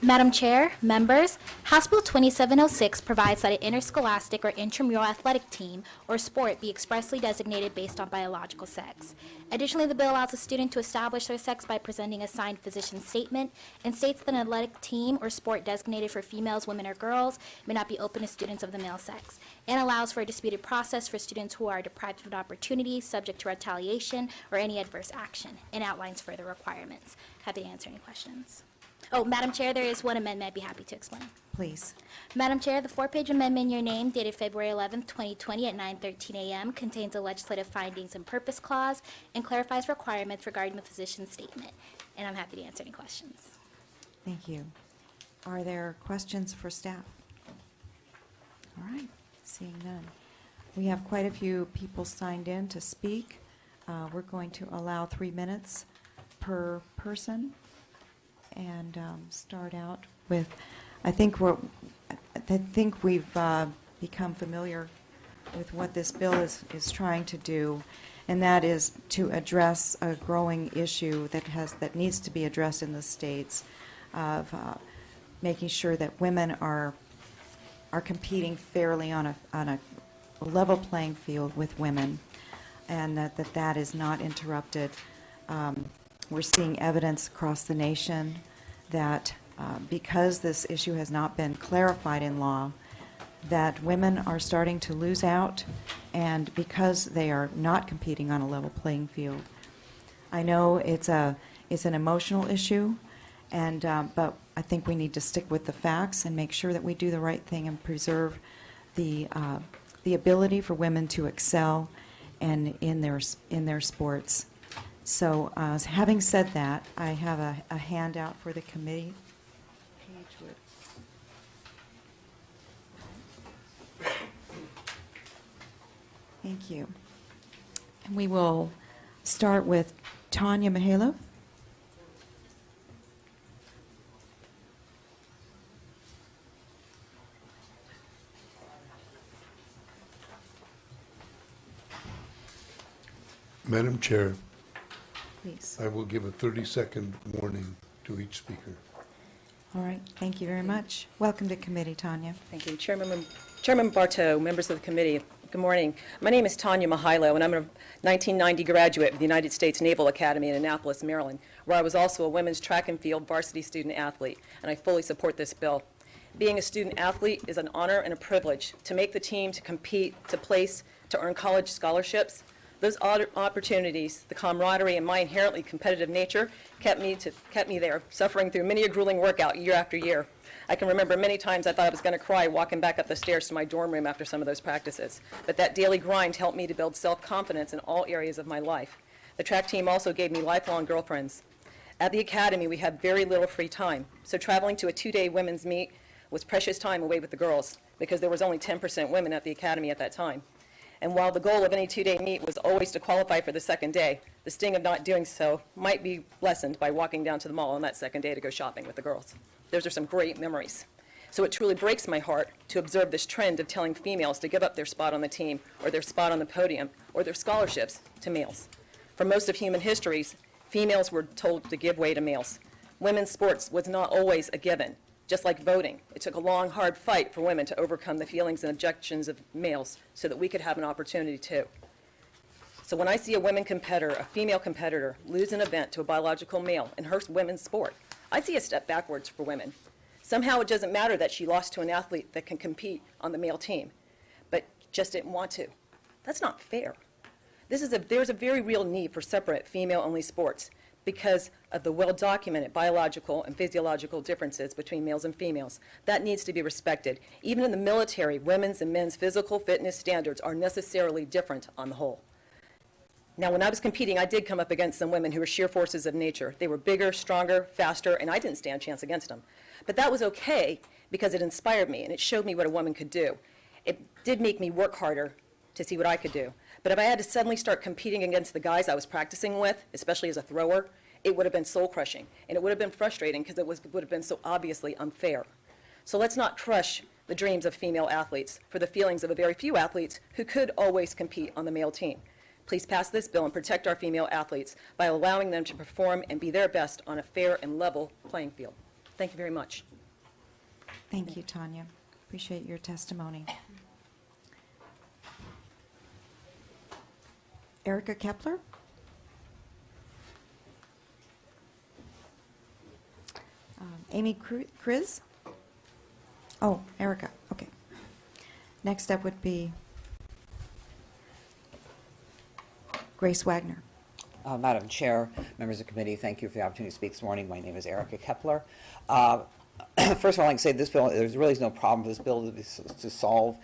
Madam Chair, members, House Bill 2706 provides that an interscholastic or intramural athletic team or sport be expressly designated based on biological sex. Additionally, the bill allows a student to establish their sex by presenting a signed physician statement and states that an athletic team or sport designated for females, women, or girls may not be open to students of the male sex, and allows for a disputed process for students who are deprived of an opportunity, subject to retaliation, or any adverse action, and outlines further requirements. Happy to answer any questions. Oh, Madam Chair, there is one amendment I'd be happy to explain. Please. Madam Chair, the four-page amendment in your name dated February 11, 2020 at 9:13 a.m. contains a legislative findings and purpose clause and clarifies requirements regarding the physician's statement. And I'm happy to answer any questions. Thank you. Are there questions for staff? All right, seeing none. We have quite a few people signed in to speak. We're going to allow 3 minutes per person and start out with, I think we've become familiar with what this bill is trying to do, and that is to address a growing issue that needs to be addressed in the states of making sure that women are competing fairly on a level playing field with women, and that is not interrupted. We're seeing evidence across the nation that because this issue has not been clarified in law, that women are starting to lose out, and because they are not competing on a level playing field. I know it's an emotional issue, and but I think we need to stick with the facts and make sure that we do the right thing and preserve the ability for women to excel and in their sports. So having said that, I have a handout for the committee. Thank you. And we will start with Tanya Mihailov. Madam Chair, Please. I will give a 30-second warning to each speaker. All right. Thank you very much. Welcome to committee, Tanya. Thank you. Chairman Bartow, members of the committee, good morning. My name is Tanya Mihailo, and I'm a 1990 graduate of the United States Naval Academy in Annapolis, Maryland, where I was also a women's track and field varsity student athlete, and I fully support this bill. Being a student athlete is an honor and a privilege. To make the team, to compete, to place, to earn college scholarships, those opportunities, the camaraderie, and my inherently competitive nature kept me there, suffering through many a grueling workout year after year. I can remember many times I thought I was going to cry walking back up the stairs to my dorm room after some of those practices. But that daily grind helped me to build self-confidence in all areas of my life. The track team also gave me lifelong girlfriends. At the academy, we had very little free time, so traveling to a 2-day women's meet was precious time away with the girls, because there was only 10% women at the academy at that time. And while the goal of any 2-day meet was always to qualify for the second day, the sting of not doing so might be lessened by walking down to the mall on that second day to go shopping with the girls. Those are some great memories. So it truly breaks my heart to observe this trend of telling females to give up their spot on the team or their spot on the podium or their scholarships to males. For most of human histories, females were told to give way to males. Women's sports was not always a given. Just like voting, it took a long, hard fight for women to overcome the feelings and objections of males so that we could have an opportunity too. So when I see a female competitor, lose an event to a biological male in her women's sport, I see a step backwards for women. Somehow it doesn't matter that she lost to an athlete that can compete on the male team, but just didn't want to. That's not fair. There's a very real need for separate female-only sports because of the well-documented biological and physiological differences between males and females. That needs to be respected. Even in the military, women's and men's physical fitness standards are necessarily different on the whole. Now, when I was competing, I did come up against some women who were sheer forces of nature. They were bigger, stronger, faster, and I didn't stand a chance against them. But that was okay because it inspired me and it showed me what a woman could do. It did make me work harder to see what I could do. But if I had to suddenly start competing against the guys I was practicing with, especially as a thrower, it would have been soul-crushing. And it would have been frustrating because it would have been so obviously unfair. So let's not crush the dreams of female athletes for the feelings of a very few athletes who could always compete on the male team. Please pass this bill and protect our female athletes by allowing them to perform and be their best on a fair and level playing field. Thank you very much. Thank you, Tanya. Appreciate your testimony. Erica Kepler? Amy Kriz? Oh, Erica, okay. Next up would be Grace Wagner. Madam Chair, members of the committee, thank you for the opportunity to speak this morning. My name is Erica Kepler. First of all, I'd like to say this bill, there's really no problem with this bill to solve.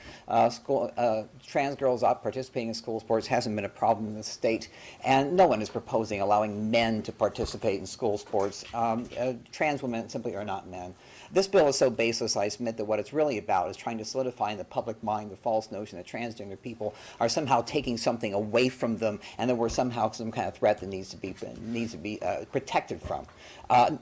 Trans girls out participating in school sports hasn't been a problem in the state, and no one is proposing allowing men to participate in school sports. Trans women simply are not men. This bill is so baseless, I submit that what it's really about is trying to solidify in the public mind the false notion that transgender people are somehow taking something away from them and that we're somehow some kind of threat that needs to be protected from.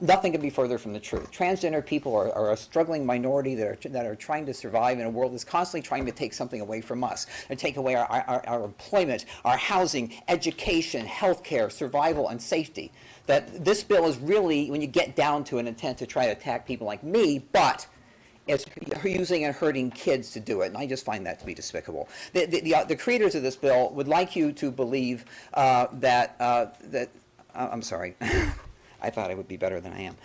Nothing could be further from the truth. Transgender people are a struggling minority that are trying to survive in a world that's constantly trying to take something away from us. They take away our employment, our housing, education, health care, survival, and safety. That this bill is really, when you get down to an intent to try to attack people like me, but it's using and hurting kids to do it, and I just find that to be despicable. The creators of this bill would like you to believe that I'm sorry. I thought I would be better than I am.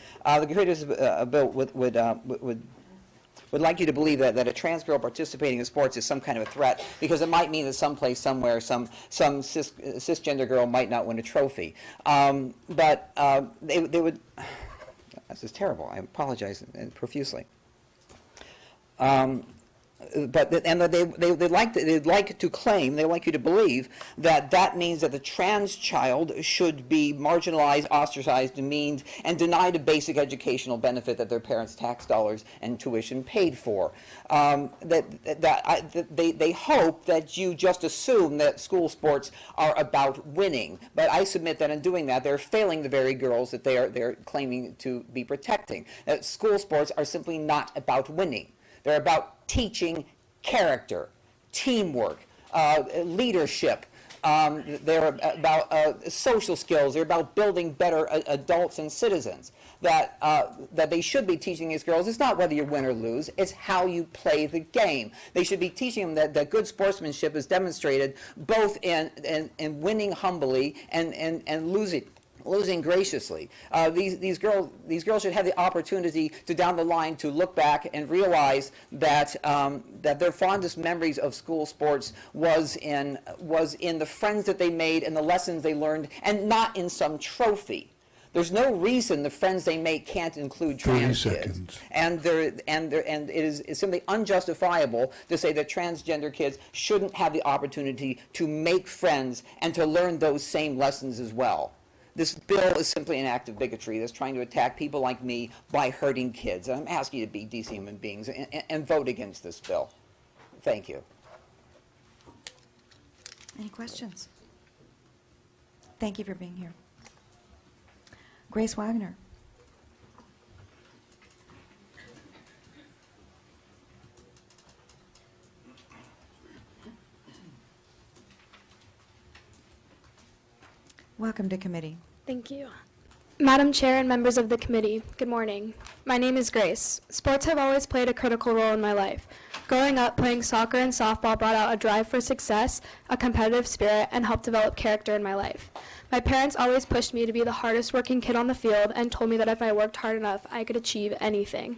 The creators of a bill would like you to believe that a trans girl participating in sports is some kind of a threat because it might mean that someplace, somewhere, some cisgender girl might not win a trophy. But they would. This is terrible. I apologize profusely. But they'd like to claim, they like you to believe that means that the trans child should be marginalized, ostracized, demeaned, and denied a basic educational benefit that their parents' tax dollars and tuition paid for. They hope that you just assume that school sports are about winning. But I submit that in doing that, they're failing the very girls that they're claiming to be protecting. That school sports are simply not about winning. They're about teaching character, teamwork, leadership. They're about social skills. They're about building better adults and citizens. That they should be teaching these girls. It's not whether you win or lose. It's how you play the game. They should be teaching them that good sportsmanship is demonstrated both in winning humbly and losing graciously. These girls should have the opportunity to, down the line, to look back and realize that their fondest memories of school sports was in the friends that they made and the lessons they learned, and not in some trophy. There's no reason the friends they make can't include trans 30 kids. seconds. And it is simply unjustifiable to say that transgender kids shouldn't have the opportunity to make friends and to learn those same lessons as well. This bill is simply an act of bigotry that's trying to attack people like me by hurting kids. And I'm asking you to be decent human beings and vote against this bill. Thank you. Any questions? Thank you for being here. Grace Wagner. Welcome to committee. Thank you. Madam Chair and members of the committee, good morning. My name is Grace. Sports have always played a critical role in my life. Growing up, playing soccer and softball brought out a drive for success, a competitive spirit, and helped develop character in my life. My parents always pushed me to be the hardest working kid on the field and told me that if I worked hard enough, I could achieve anything.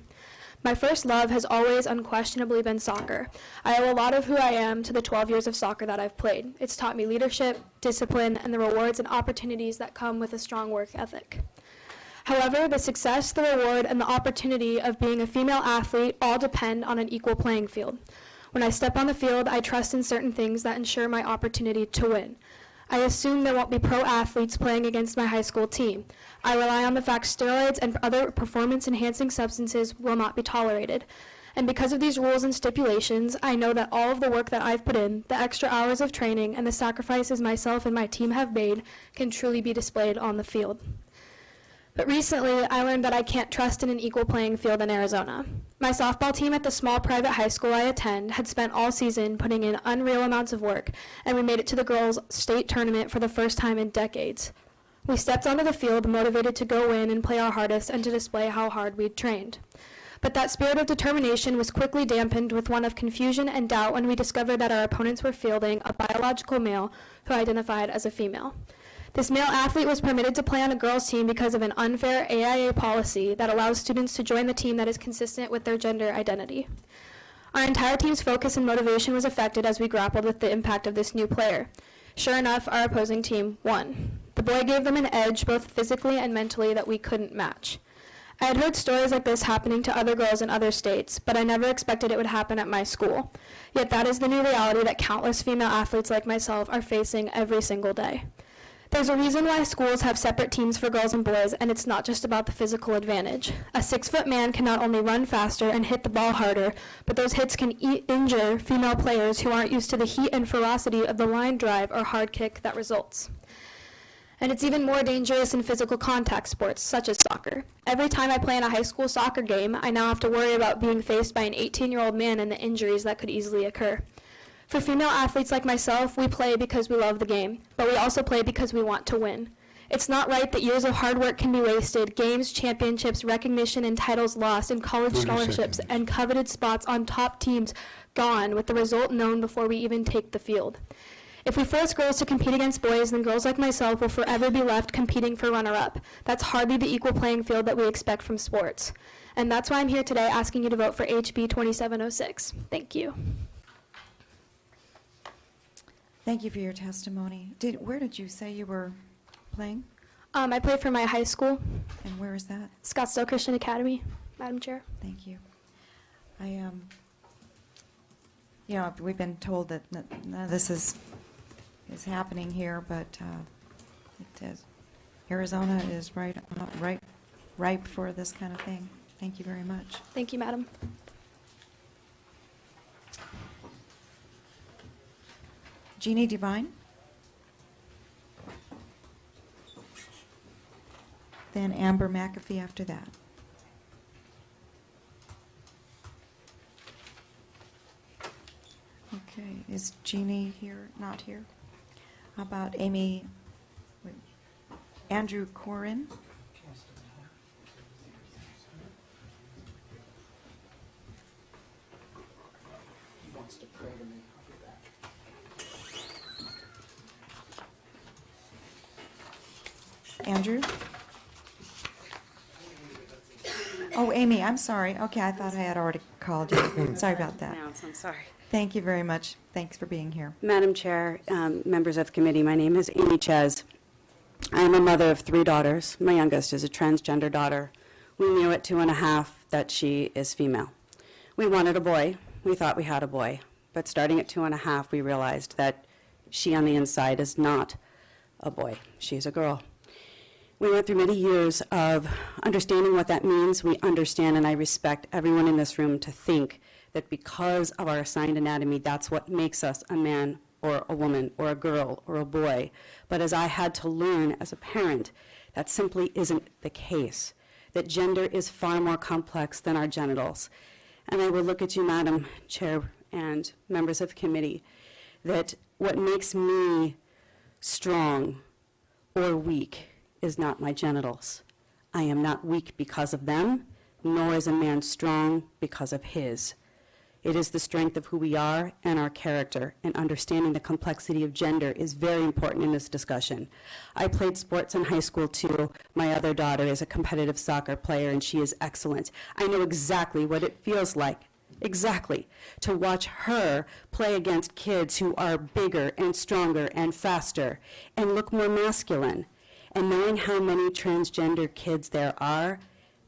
My first love has always unquestionably been soccer. I owe a lot of who I am to the 12 years of soccer that I've played. It's taught me leadership, discipline, and the rewards and opportunities that come with a strong work ethic. However, the success, the reward, and the opportunity of being a female athlete all depend on an equal playing field. When I step on the field, I trust in certain things that ensure my opportunity to win. I assume there won't be pro athletes playing against my high school team. I rely on the fact steroids and other performance-enhancing substances will not be tolerated. And because of these rules and stipulations, I know that all of the work that I've put in, the extra hours of training, and the sacrifices myself and my team have made can truly be displayed on the field. But recently, I learned that I can't trust in an equal playing field in Arizona. My softball team at the small private high school I attend had spent all season putting in unreal amounts of work, and we made it to the girls' state tournament for the first time in decades. We stepped onto the field motivated to go in and play our hardest and to display how hard we'd trained. But that spirit of determination was quickly dampened with one of confusion and doubt when we discovered that our opponents were fielding a biological male who identified as a female. This male athlete was permitted to play on a girls' team because of an unfair AIA policy that allows students to join the team that is consistent with their gender identity. Our entire team's focus and motivation was affected as we grappled with the impact of this new player. Sure enough, our opposing team won. The boy gave them an edge, both physically and mentally, that we couldn't match. I had heard stories like this happening to other girls in other states, but I never expected it would happen at my school. Yet that is the new reality that countless female athletes like myself are facing every single day. There's a reason why schools have separate teams for girls and boys, and it's not just about the physical advantage. A 6-foot man can not only run faster and hit the ball harder, but those hits can injure female players who aren't used to the heat and ferocity of the line drive or hard kick that results. And it's even more dangerous in physical contact sports, such as soccer. Every time I play in a high school soccer game, I now have to worry about being faced by an 18-year-old man and the injuries that could easily occur. For female athletes like myself, we play because we love the game, but we also play because we want to win. It's not right that years of hard work can be wasted, games, championships, recognition, and titles lost, and college 30 scholarships seconds. and coveted spots on top teams gone, with the result known before we even take the field. If we force girls to compete against boys, then girls like myself will forever be left competing for runner-up. That's hardly the equal playing field that we expect from sports. And that's why I'm here today asking you to vote for HB 2706. Thank you. Thank you for your testimony. Where did you say you were playing? I play for my high school, And where is that? Scottsdale Christian Academy, Madam Chair. Thank you. We've been told that none of this is happening here, but it is. Arizona is ripe for this kind of thing. Thank you very much. Thank you, Madam. Jeannie Devine? Then Amber McAfee after that. Okay, is Jeannie here, not here? How about Andrew Corin? Andrew? Oh, Amy, I'm sorry. Okay, I thought I had already called you. Sorry about that. I'm sorry. Thank you very much. Thanks for being here. Madam Chair, members of the committee, my name is Amy Ches. I am a mother of 3 daughters. My youngest is a transgender daughter. We knew at 2.5 that she is female. We wanted a boy. We thought we had a boy. But starting at 2.5, we realized that she on the inside is not a boy. She's a girl. We went through many years of understanding what that means. We understand, and I respect everyone in this room to think that because of our assigned anatomy, that's what makes us a man or a woman or a girl or a boy. But as I had to learn as a parent, that simply isn't the case, that gender is far more complex than our genitals. And I will look at you, Madam Chair and members of the committee, that what makes me strong or weak is not my genitals. I am not weak because of them, nor is a man strong because of his. It is the strength of who we are and our character, and understanding the complexity of gender is very important in this discussion. I played sports in high school too. My other daughter is a competitive soccer player, and she is excellent. I know exactly what it feels like, exactly, to watch her play against kids who are bigger and stronger and faster and look more masculine. And knowing how many transgender kids there are,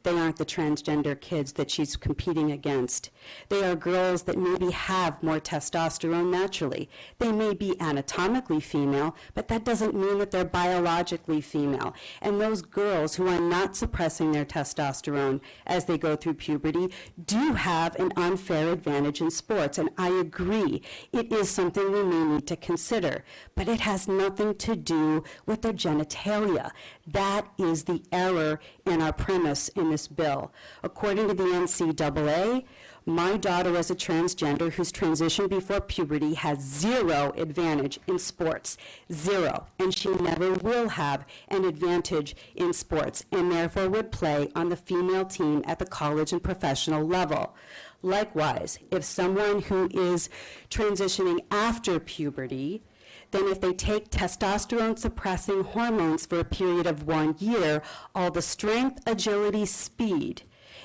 they aren't the transgender kids that she's competing against. They are girls that maybe have more testosterone naturally. They may be anatomically female, but that doesn't mean that they're biologically female. And those girls who are not suppressing their testosterone as they go through puberty do have an unfair advantage in sports. And I agree, it is something we may need to consider, but it has nothing to do with their genitalia. That is the error in our premise in this bill. According to the NCAA, My daughter, as a transgender who's transitioned before puberty, has zero advantage in sports. Zero. And she never will have an advantage in sports, and therefore would play on the female team at the college and professional level. Likewise, if someone who is transitioning after puberty, then if they take testosterone-suppressing hormones for a period of 1 year, all the strength, agility, speed,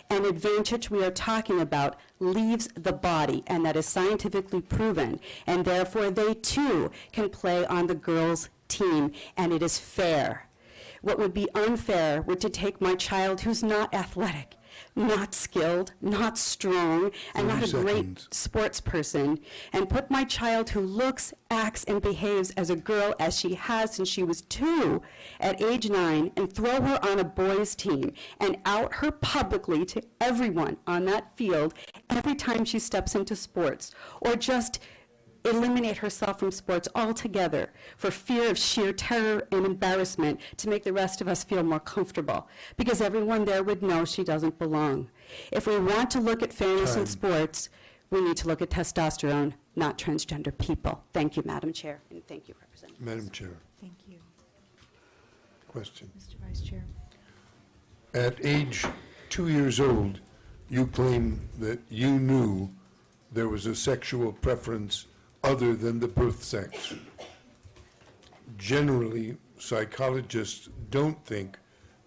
and advantage we are talking about leaves the body, and that is scientifically proven, and therefore they too can play on the girls' team, and it is fair. What would be unfair would to take my child who's not athletic, not skilled, not strong, and not a 30 great seconds. sports person, and put my child who looks, acts, and behaves as a girl as she has since she was 2 at age 9, and throw her on a boys' team and out her publicly to everyone on that field every time she steps into sports, or just eliminate herself from sports altogether for fear of sheer terror and embarrassment to make the rest of us feel more comfortable, because everyone there would know she doesn't belong. If we want to look at fairness in Time. sports, we need to look at testosterone, not transgender people. Thank you, Madam Chair, and thank you, Representative. Madam Chair, Thank you. question. Mr. Vice Chair. At age 2 years old, you claim that you knew there was a sexual preference other than the birth sex. Generally, psychologists don't think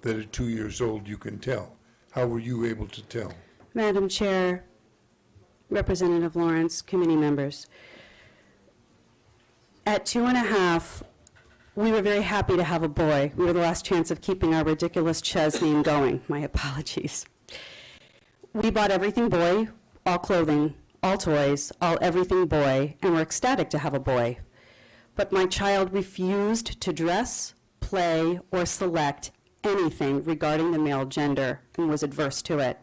that at 2 years old you can tell. How were you able to tell? Madam Chair, Representative Lawrence, committee members, at 2.5, we were very happy to have a boy. We were the last chance of keeping our ridiculous Ches name going. My apologies. We bought everything boy, all clothing, all toys, all everything boy, and were ecstatic to have a boy. But my child refused to dress, play, or select anything regarding the male gender and was adverse to it.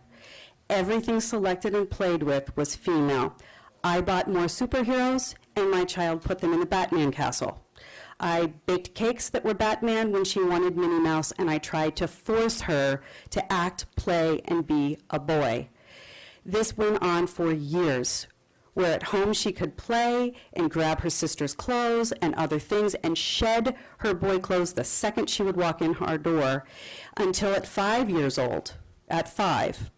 Everything selected and played with was female. I bought more superheroes, and my child put them in the Batman castle. I baked cakes that were Batman when she wanted Minnie Mouse, and I tried to force her to act, play, and be a boy. This went on for years, where at home she could play and grab her sister's clothes and other things and shed her boy clothes the second she would walk in our door, until at 5 years old, at 5,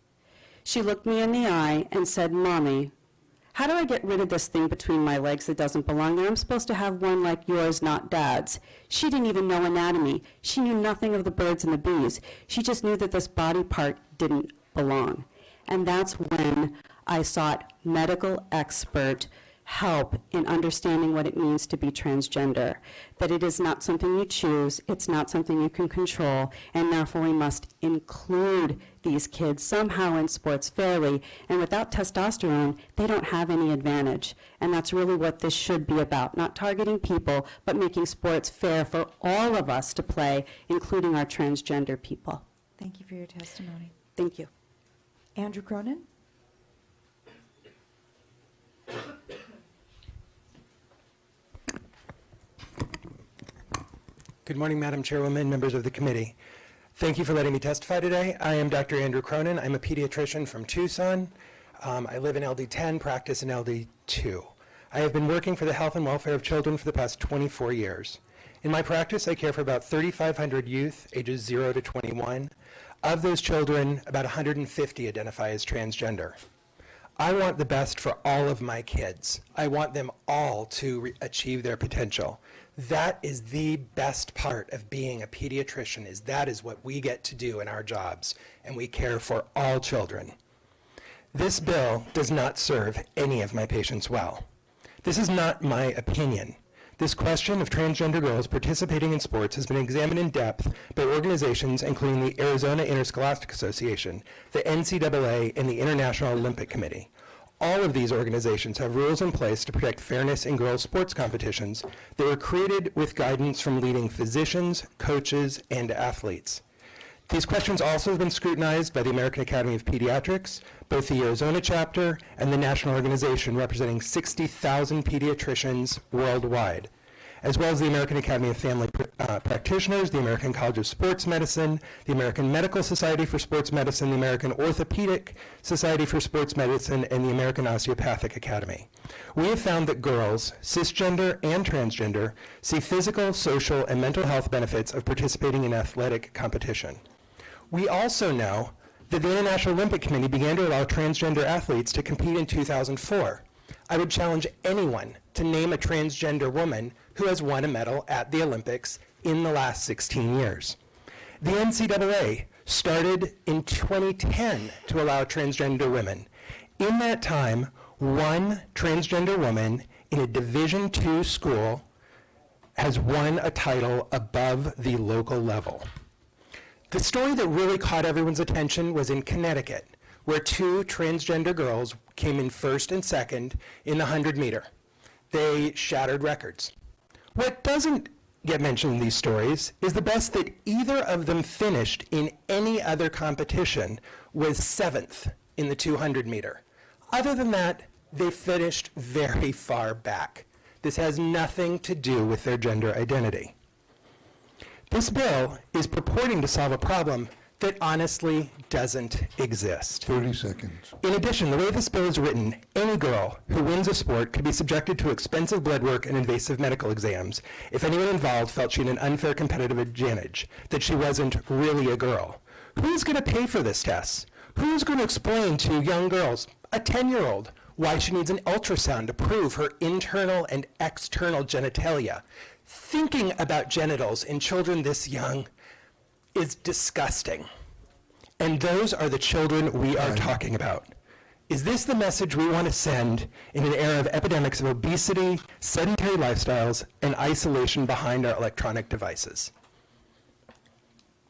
she looked me in the eye and said, "Mommy, how do I get rid of this thing between my legs that doesn't belong there? I'm supposed to have one like yours, not Dad's." She didn't even know anatomy. She knew nothing of the birds and the bees. She just knew that this body part didn't belong. And that's when I sought medical expert help in understanding what it means to be transgender, that it is not something you choose, it's not something you can control, and therefore we must include these kids somehow in sports fairly, and without testosterone, they don't have any advantage. And that's really what this should be about, not targeting people, but making sports fair for all of us to play, including our transgender people. Thank you for your testimony. Thank you. Andrew Cronin? Good morning, Madam Chairwoman, members of the committee. Thank you for letting me testify today. I am Dr. Andrew Cronin. I'm a pediatrician from Tucson. I live in LD10, practice in LD2. I have been working for the health and welfare of children for the past 24 years. In my practice, I care for about 3,500 youth, ages 0 to 21. Of those children, about 150 identify as transgender. I want the best for all of my kids. I want them all to achieve their potential. That is the best part of being a pediatrician, is that is what we get to do in our jobs, and we care for all children. This bill does not serve any of my patients well. This is not my opinion. This question of transgender girls participating in sports has been examined in depth by organizations including the Arizona Interscholastic Association, the NCAA, and the International Olympic Committee. All of these organizations have rules in place to protect fairness in girls' sports competitions that were created with guidance from leading physicians, coaches, and athletes. These questions also have been scrutinized by the American Academy of Pediatrics, both the Arizona chapter and the national organization representing 60,000 pediatricians worldwide. as well as the American Academy of Family Practitioners, the American College of Sports Medicine, the American Medical Society for Sports Medicine, the American Orthopedic Society for Sports Medicine, and the American Osteopathic Academy. We have found that girls, cisgender and transgender, see physical, social, and mental health benefits of participating in athletic competition. We also know that the International Olympic Committee began to allow transgender athletes to compete in 2004. I would challenge anyone to name a transgender woman who has won a medal at the Olympics in the last 16 years. The NCAA started in 2010 to allow transgender women. In that time, one transgender woman in a Division II school has won a title above the local level. The story that really caught everyone's attention was in Connecticut, where two transgender girls came in first and second in the 100-meter. They shattered records. What doesn't get mentioned in these stories is the best that either of them finished in any other competition was 7th in the 200-meter. Other than that, they finished very far back. This has nothing to do with their gender identity. This bill is purporting to solve a problem that honestly doesn't exist. 30 seconds. In addition, the way this bill is written, any girl who wins a sport could be subjected to expensive blood work and invasive medical exams if anyone involved felt she had an unfair competitive advantage, that she wasn't really a girl. Who's going to pay for this test? Who's going to explain to young girls, a 10-year-old, why she needs an ultrasound to prove her internal and external genitalia? Thinking about genitals in children this young is disgusting. And those are the children we are talking about. Is this the message we want to send in an era of epidemics of obesity, sedentary lifestyles, and isolation behind our electronic devices?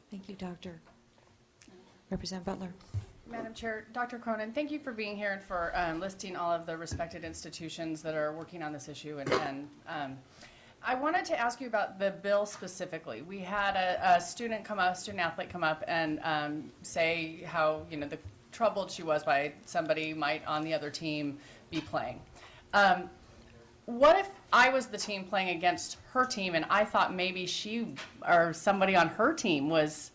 Thank you, Doctor. Representative Butler. Madam Chair, Dr. Cronin, thank you for being here and for listing all of the respected institutions that are working on this issue. And I wanted to ask you about the bill specifically. We had a student athlete come up and say how, the troubled she was by somebody might on the other team be playing. What if I was the team playing against her team and I thought maybe she or somebody on her team was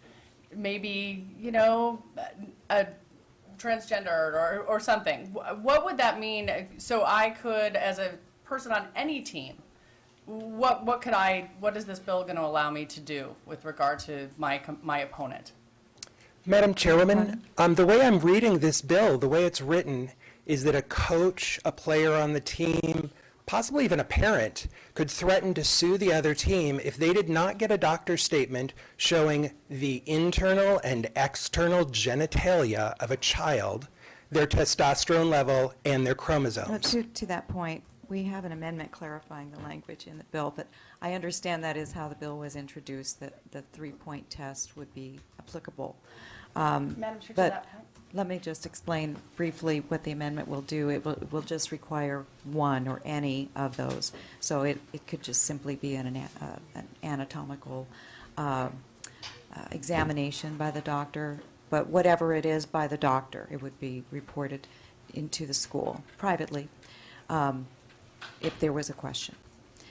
maybe, a transgender or something? What would that mean? So I could, as a person on any team, what is this bill going to allow me to do with regard to my opponent? Madam Chairwoman, the way I'm reading this bill, the way it's written, is that a coach, a player on the team, possibly even a parent, could threaten to sue the other team if they did not get a doctor's statement showing the internal and external genitalia of a child, their testosterone level, and their chromosomes. To that point, we have an amendment clarifying the language in the bill, but I understand that is how the bill was introduced, that the 3-point test would be applicable. Madam Chair, to But that point. let me just explain briefly what the amendment will do. It will just require one or any of those. So it could just simply be an anatomical examination by the doctor, but whatever it is by the doctor, it would be reported into the school privately if there was a question.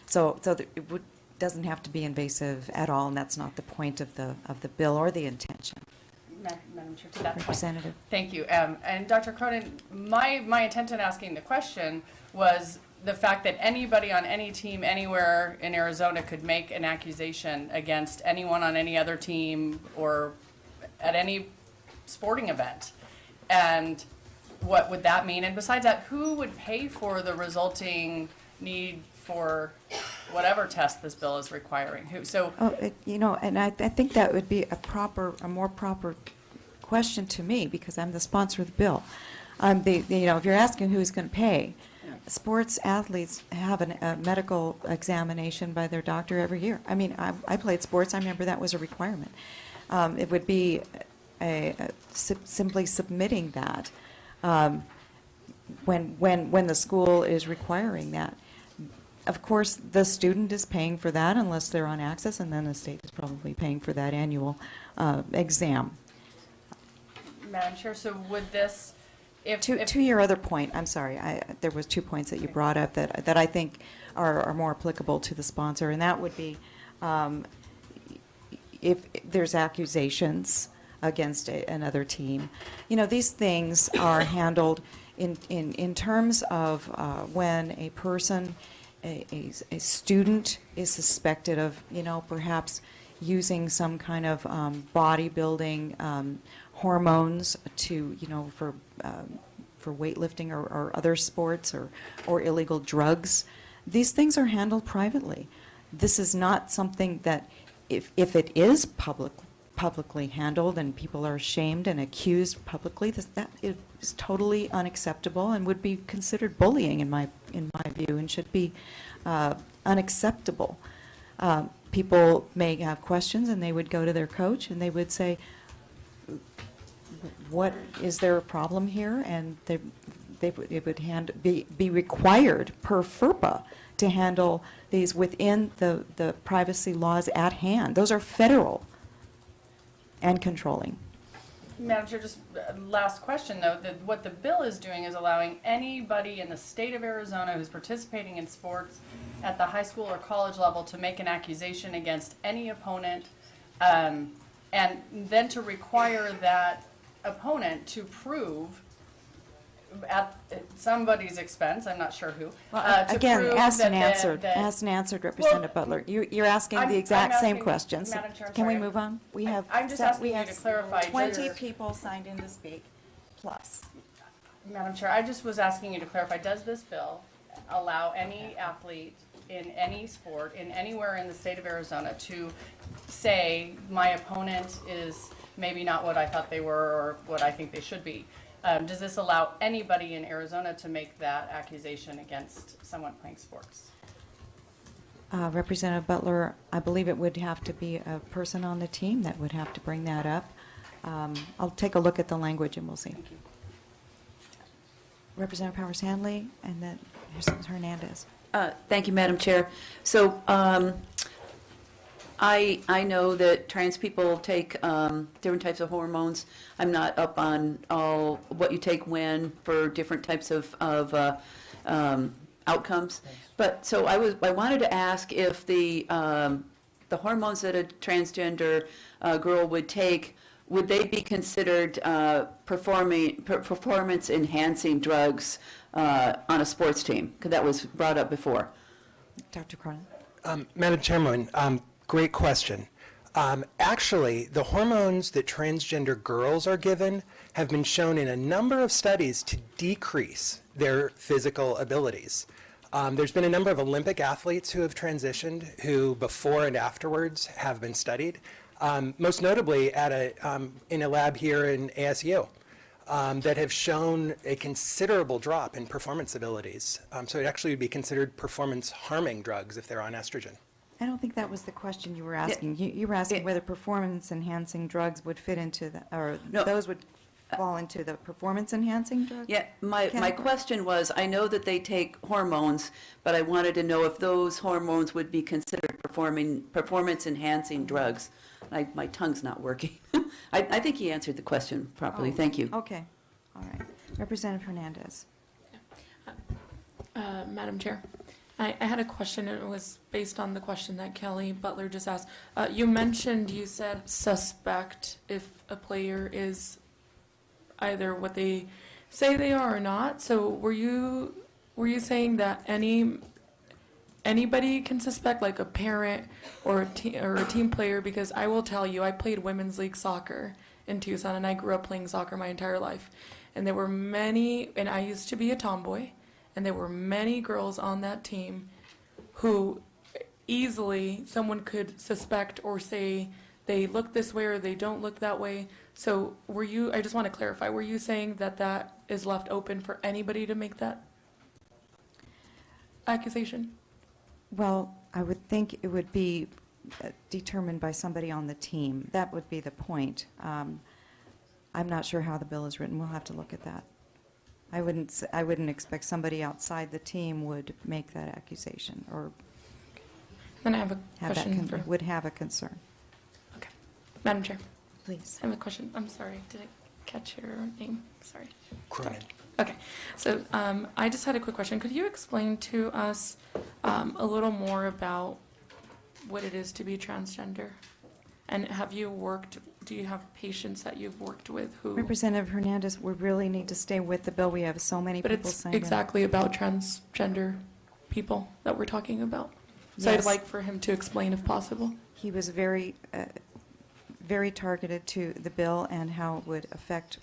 So it doesn't have to be invasive at all, and that's not the point of the bill or the intention. Madam Chair, to that point. Representative. Thank you. And Dr. Cronin, my intent in asking the question was the fact that anybody on any team anywhere in Arizona could make an accusation against anyone on any other team or at any sporting event. And what would that mean? And besides that, who would pay for the resulting need for whatever test this bill is requiring? Who? So, And I think that would be a more proper question to me, because I'm the sponsor of the bill. If you're asking who's going to pay, sports athletes have a medical examination by their doctor every year. I mean, I played sports. I remember that was a requirement. It would be simply submitting that when the school is requiring that. Of course, the student is paying for that unless they're on access, and then the state is probably paying for that annual exam. Madam Chair, so would this To your other point, I'm sorry, there was 2 points that you brought up that I think are more applicable to the sponsor, and that would be if there's accusations against another team. You know, these things are handled in terms of when a person, a student is suspected of, you know, perhaps using some kind of bodybuilding hormones to, you know, for weightlifting or other sports or illegal drugs. These things are handled privately. This is not something that, if it is publicly handled and people are shamed and accused publicly, that is totally unacceptable and would be considered bullying in my view, and should be unacceptable. People may have questions, and they would go to their coach and they would say, "What is there a problem here?" And it would be required per FERPA to handle these within the privacy laws at hand. Those are federal and controlling. Madam Chair, just last question, though. What the bill is doing is allowing anybody in the state of Arizona who's participating in sports at the high school or college level to make an accusation against any opponent, and then to require that opponent to prove at somebody's expense, I'm not sure who, to Again, prove asked and that answered, Representative Butler. You're asking the exact same asking- questions. Madam Chair, I'm Can we sorry. move on? We have. I'm just we asking you have to clarify. 20 does- people signed in to speak, plus. Madam Chair, I just was asking you to clarify, does this bill allow any athlete in any sport, in anywhere in the state of Arizona, to say, my opponent is maybe not what I thought they were or what I think they should be? Does this allow anybody in Arizona to make that accusation against someone playing sports? Representative Butler, I believe it would have to be a person on the team that would have to bring that up. I'll take a look at the language and we'll see. Thank you. Representative Powers Handley, and then Mrs. Hernandez. Thank you, Madam Chair. So I know that trans people take different types of hormones. I'm not up on all what you take when for different types of outcomes. But so I wanted to ask if the hormones that a transgender girl would take, would they be considered performance-enhancing drugs on a sports team? Because that was brought up before. Dr. Cronin. Madam Chairman, great question. Actually, the hormones that transgender girls are given have been shown in a number of studies to decrease their physical abilities. There's been a number of Olympic athletes who have transitioned who before and afterwards have been studied, most notably at in a lab here in ASU. That have shown a considerable drop in performance abilities. So it actually would be considered performance-harming drugs if they're on estrogen. I don't think that was the question you were asking. You were asking whether performance-enhancing drugs would fit into the, or No. those would fall into the performance-enhancing drugs? Yeah, my Category? question was, I know that they take hormones, but I wanted to know if those hormones would be considered performance-enhancing drugs. My tongue's not working. I think he answered the question properly. Oh, Thank you. Okay, all right. Representative Hernandez. Madam Chair, I had a question, and it was based on the question that Kelly Butler just asked. You said suspect if a player is either what they say they are or not. So were you saying that anybody can suspect, like a parent or a team player? Because I will tell you, I played women's league soccer in Tucson, and I grew up playing soccer my entire life. And there were many, and I used to be a tomboy, and there were many girls on that team who easily someone could suspect or say they look this way or they don't look that way. So I just want to clarify, were you saying that that is left open for anybody to make that accusation? Well, I would think it would be determined by somebody on the team. That would be the point. I'm not sure how the bill is written. We'll have to look at that. I wouldn't expect somebody outside the team would make that accusation or Then I have a have that question. would have a concern. Okay. Madam Chair, Please. I have a question. I'm sorry. Did I? catch your name. Sorry. Cronin. Okay, so I just had a quick question. Could you explain to us a little more about what it is to be transgender? And do you have patients that you've worked with who? Representative Hernandez, we really need to stay with the bill. We have so many But people it's signed in. exactly about transgender people that we're talking about. So I'd Yes. like for him to explain if possible. He was very, very targeted to the bill and how it would affect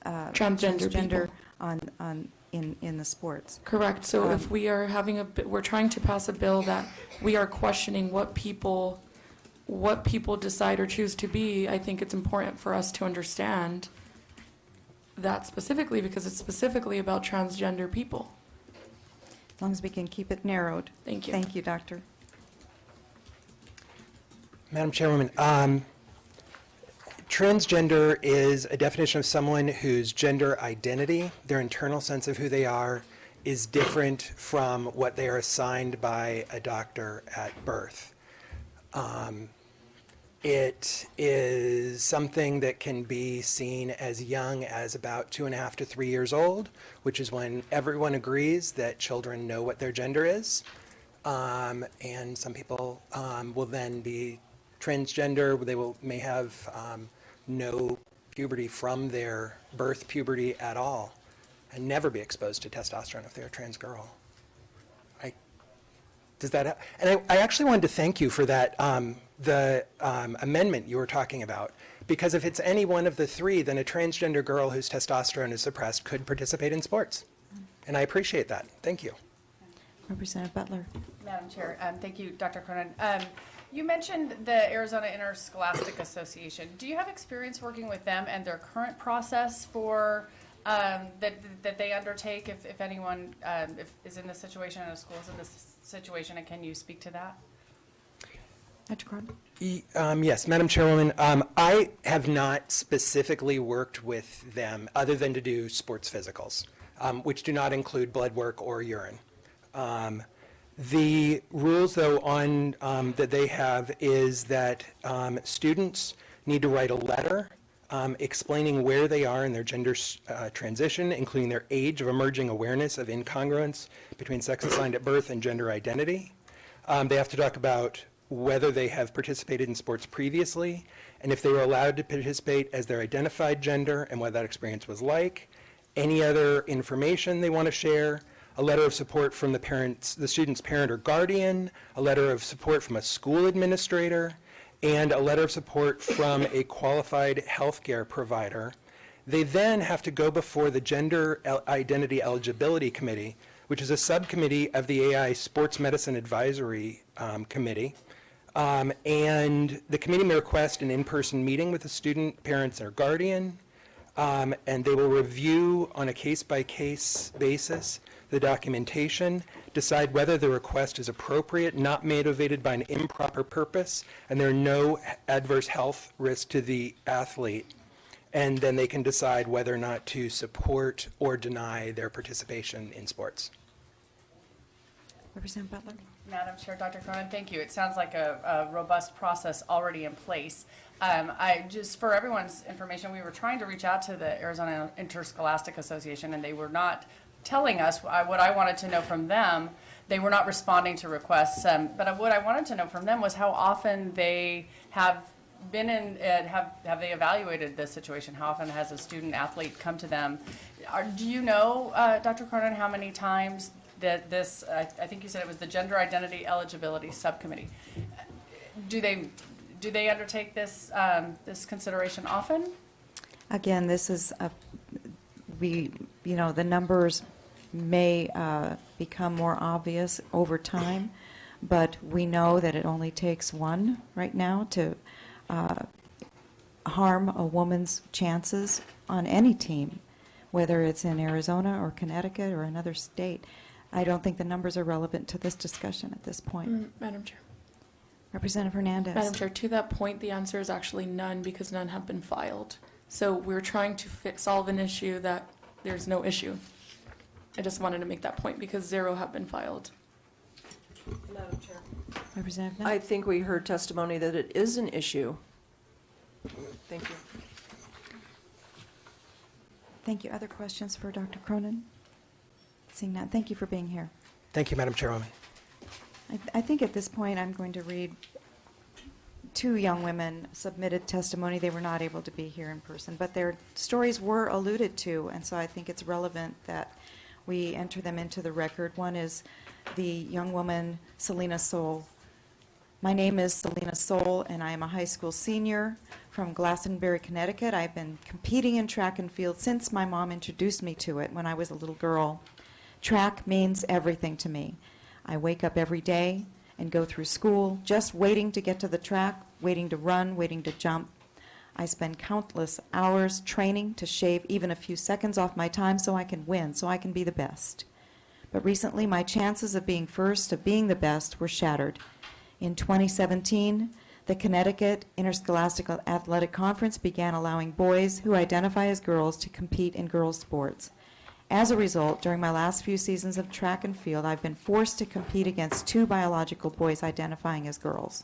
Transgender transgender people. in the sports. Correct. So if Um, we are we're trying to pass a bill that we are questioning what people decide or choose to be, I think it's important for us to understand that specifically because it's specifically about transgender people. As long as we can keep it narrowed. Thank you. Thank you, Doctor. Madam Chairwoman, transgender is a definition of someone whose gender identity, their internal sense of who they are, is different from what they are assigned by a doctor at birth. It is something that can be seen as young as about 2.5 to 3 years old, which is when everyone agrees that children know what their gender is. And some people will then be transgender. They may have no puberty from their birth puberty at all and never be exposed to testosterone if they're a trans girl. Does that? And I actually wanted to thank you for that, the amendment you were talking about, because if it's any one of the three, then a transgender girl whose testosterone is suppressed could participate in sports. And I appreciate that. Thank you. Representative Butler. Madam Chair, thank you, Dr. Cronin. You mentioned the Arizona Interscholastic Association. Do you have experience working with them and their current process for that they undertake if anyone is in this situation and a school is in this situation, and can you speak to that? Dr. Cronin. Yes, Madam Chairwoman, I have not specifically worked with them other than to do sports physicals, which do not include blood work or urine. The rules, though, on that they have is that students need to write a letter explaining where they are in their gender transition, including their age of emerging awareness of incongruence between sex assigned at birth and gender identity. They have to talk about whether they have participated in sports previously, and if they were allowed to participate as their identified gender and what that experience was like, any other information they want to share, a letter of support from the student's parent or guardian, a letter of support from a school administrator, and a letter of support from a qualified healthcare provider. They then have to go before the Gender Identity Eligibility Committee, which is a subcommittee of the AI Sports Medicine Advisory Committee. And the committee may request an in-person meeting with the student, parents, or guardian, and they will review on a case-by-case basis the documentation, decide whether the request is appropriate, not motivated by an improper purpose, and there are no adverse health risks to the athlete. And then they can decide whether or not to support or deny their participation in sports. Representative Butler. Madam Chair, Dr. Cronin, thank you. It sounds like a robust process already in place. Just for everyone's information, we were trying to reach out to the Arizona Interscholastic Association, and they were not telling us what I wanted to know from them. They were not responding to requests, but what I wanted to know from them was how often they have been in, have they evaluated this situation? How often has a student athlete come to them? Do you know, Dr. Cronin, how many times that this, I think you said it was the Gender Identity Eligibility Subcommittee. Do they undertake this, this consideration often? Again, this is, the numbers may become more obvious over time, but we know that it only takes one right now to harm a woman's chances on any team, whether it's in Arizona or Connecticut or another state. I don't think the numbers are relevant to this discussion at this point. Madam Chair. Representative Hernandez. Madam Chair, to that point, the answer is actually none because none have been filed. So we're trying to solve an issue that there's no issue. I just wanted to make that point because 0 have been filed. Madam Chair. Representative Knapp. I think we heard testimony that it is an issue. Thank you. Thank you. Other questions for Dr. Cronin? Seeing none, thank you for being here. Thank you, Madam Chairwoman. I think at this point, I'm going to read two young women submitted testimony. They were not able to be here in person, but their stories were alluded to, and so I think it's relevant that we enter them into the record. One is the young woman, Selena Soul. My name is Selena Soul, and I am a high school senior from Glastonbury, Connecticut. I've been competing in track and field since my mom introduced me to it when I was a little girl. Track means everything to me. I wake up every day and go through school just waiting to get to the track, waiting to run, waiting to jump. I spend countless hours training to shave even a few seconds off my time so I can win, so I can be the best. But recently, my chances of being first, of being the best, were shattered. In 2017, the Connecticut Interscholastic Athletic Conference began allowing boys who identify as girls to compete in girls' sports. As a result, during my last few seasons of track and field, I've been forced to compete against two biological boys identifying as girls.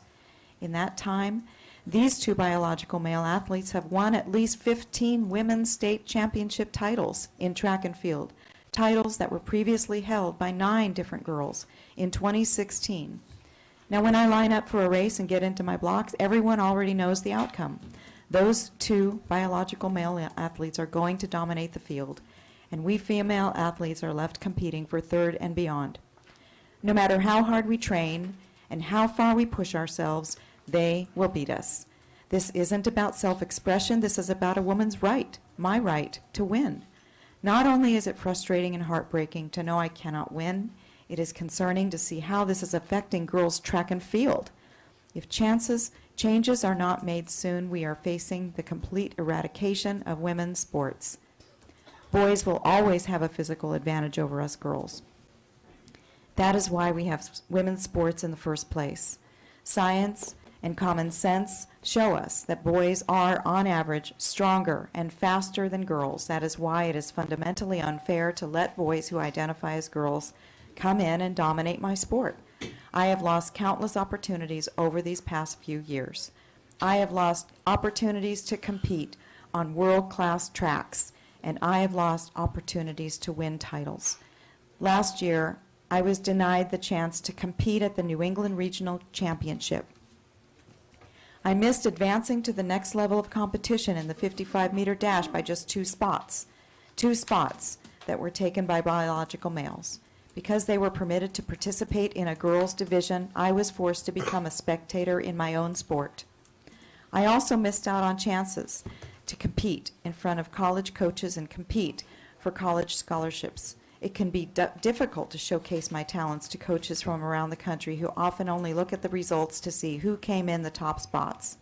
In that time, these two biological male athletes have won at least 15 women's state championship titles in track and field, titles that were previously held by 9 different girls in 2016. Now, when I line up for a race and get into my blocks, everyone already knows the outcome. Those two biological male athletes are going to dominate the field, and we female athletes are left competing for third and beyond. No matter how hard we train and how far we push ourselves, they will beat us. This isn't about self-expression. This is about a woman's right, my right, to win. Not only is it frustrating and heartbreaking to know I cannot win, it is concerning to see how this is affecting girls' track and field. If changes are not made soon, we are facing the complete eradication of women's sports. Boys will always have a physical advantage over us girls. That is why we have women's sports in the first place. Science and common sense show us that boys are, on average, stronger and faster than girls. That is why it is fundamentally unfair to let boys who identify as girls come in and dominate my sport. I have lost countless opportunities over these past few years. I have lost opportunities to compete on world-class tracks, and I have lost opportunities to win titles. Last year, I was denied the chance to compete at the New England Regional Championship. I missed advancing to the next level of competition in the 55-meter dash by just 2 spots that were taken by biological males. Because they were permitted to participate in a girls' division, I was forced to become a spectator in my own sport. I also missed out on chances to compete in front of college coaches and compete for college scholarships. It can be difficult to showcase my talents to coaches from around the country who often only look at the results to see who came in the top spots.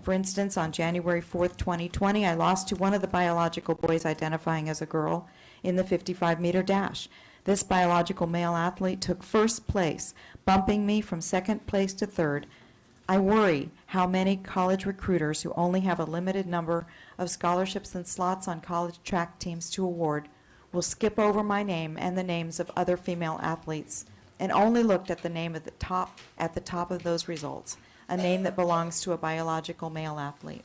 For instance, on January 4th, 2020, I lost to one of the biological boys identifying as a girl in the 55-meter dash. This biological male athlete took first place, bumping me from second place to third. I worry how many college recruiters who only have a limited number of scholarships and slots on college track teams to award will skip over my name and the names of other female athletes and only looked at the name at the top of those results, a name that belongs to a biological male athlete.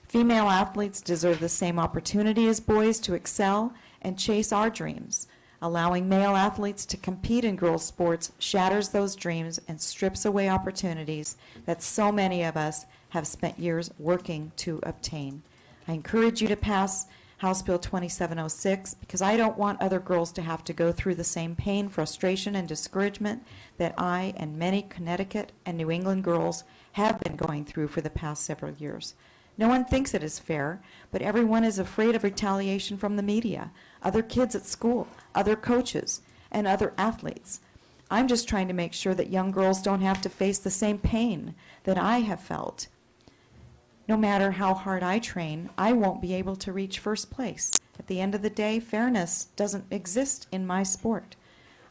Female athletes deserve the same opportunity as boys to excel and chase our dreams. Allowing male athletes to compete in girls' sports shatters those dreams and strips away opportunities that so many of us have spent years working to obtain. I encourage you to pass House Bill 2706 because I don't want other girls to have to go through the same pain, frustration, and discouragement that I and many Connecticut and New England girls have been going through for the past several years. No one thinks it is fair, but everyone is afraid of retaliation from the media, other kids at school, other coaches, and other athletes. I'm just trying to make sure that young girls don't have to face the same pain that I have felt. No matter how hard I train, I won't be able to reach first place. At the end of the day, fairness doesn't exist in my sport.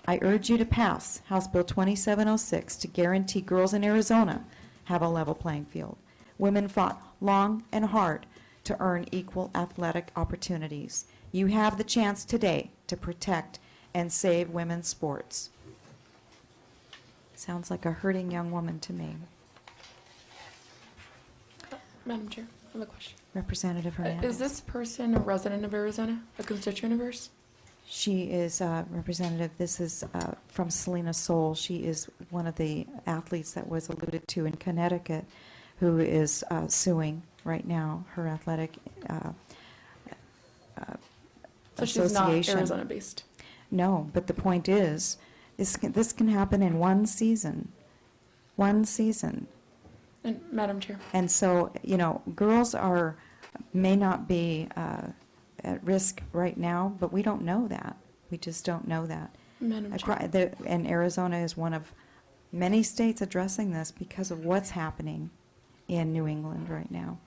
I urge you to pass House Bill 2706 to guarantee girls in Arizona have a level playing field. Women fought long and hard to earn equal athletic opportunities. You have the chance today to protect and save women's sports. Sounds like a hurting young woman to me. Madam Chair, have a question. Representative Hernandez. Is this person a resident of Arizona, a constituent of yours? She is Representative, this is from Selena Soul. She is one of the athletes that was alluded to in Connecticut who is suing right now, her athletic So she's not association. Arizona-based. No, but the point is, this can happen in one season. One season. And Madam Chair, And so, girls may not be at risk right now, but we don't know that. We just don't know that. Madam Chair, And Arizona is one of many states addressing this because of what's happening in New England right now.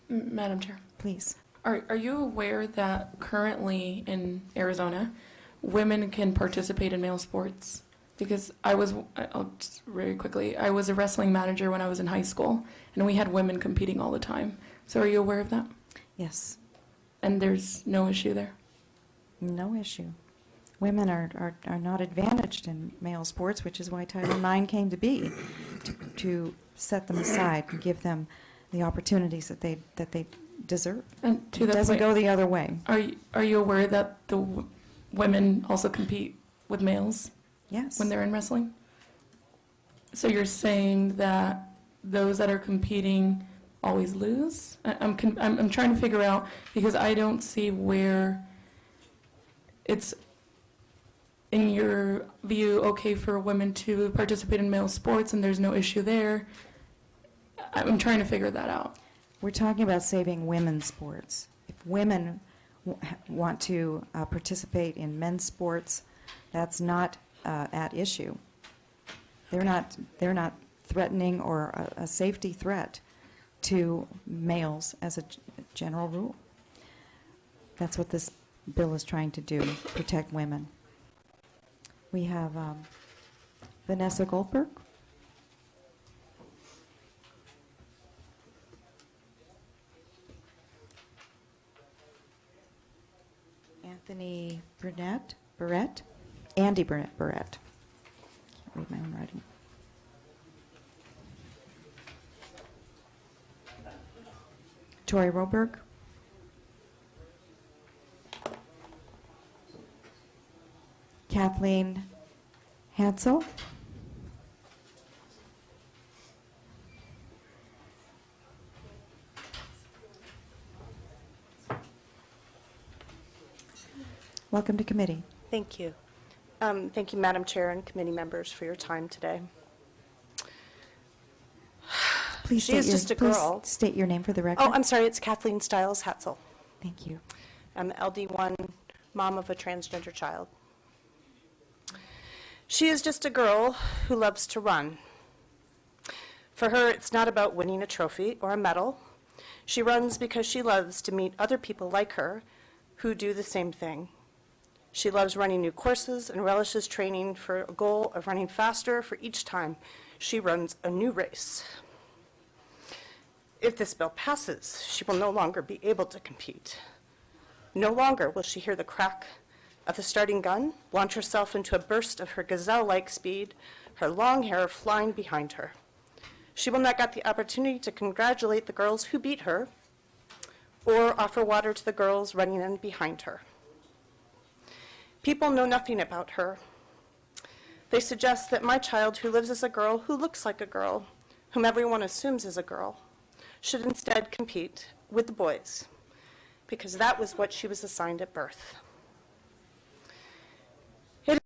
Madam Chair, Please. are you aware that currently in Arizona, women can participate in male sports? Because I'll just very quickly, I was a wrestling manager when I was in high school, and we had women competing all the time. So are you aware of that? Yes, And there's no issue there? no issue. Women are not advantaged in male sports, which is why Title IX came to be, to set them aside and give them the opportunities that they deserve. And to It that doesn't point, go the other way. are you aware that the women also compete with males Yes. when they're in wrestling? So you're saying that those that are competing always lose? I'm trying to figure out, because I don't see where it's, in your view, okay for women to participate in male sports and there's no issue there. I'm trying to figure that out. We're talking about saving women's sports. If women want to participate in men's sports, that's not at issue. They're not threatening or a safety threat to males as a general rule. That's what this bill is trying to do, protect women. We have Vanessa Goldberg. Anthony Barrett, Andy Barrett. Can't read my own writing. Tori Roberg. Kathleen Hansel. Welcome to committee. Thank you. Thank you, Madam Chair and committee members, for your time today. Please She is just a girl. State your name for the record. Oh, I'm sorry, it's Kathleen Stiles Hatzel. Thank you. I'm LD1, mom of a transgender child. She is just a girl who loves to run. For her, it's not about winning a trophy or a medal. She runs because she loves to meet other people like her who do the same thing. She loves running new courses and relishes training for a goal of running faster for each time she runs a new race. If this bill passes, she will no longer be able to compete. No longer will she hear the crack of the starting gun, launch herself into a burst of her gazelle-like speed, her long hair flying behind her. She will not get the opportunity to congratulate the girls who beat her or offer water to the girls running in behind her. People know nothing about her. They suggest that my child, who lives as a girl, who looks like a girl, whom everyone assumes is a girl, should instead compete with the boys, because that was what she was assigned at birth. It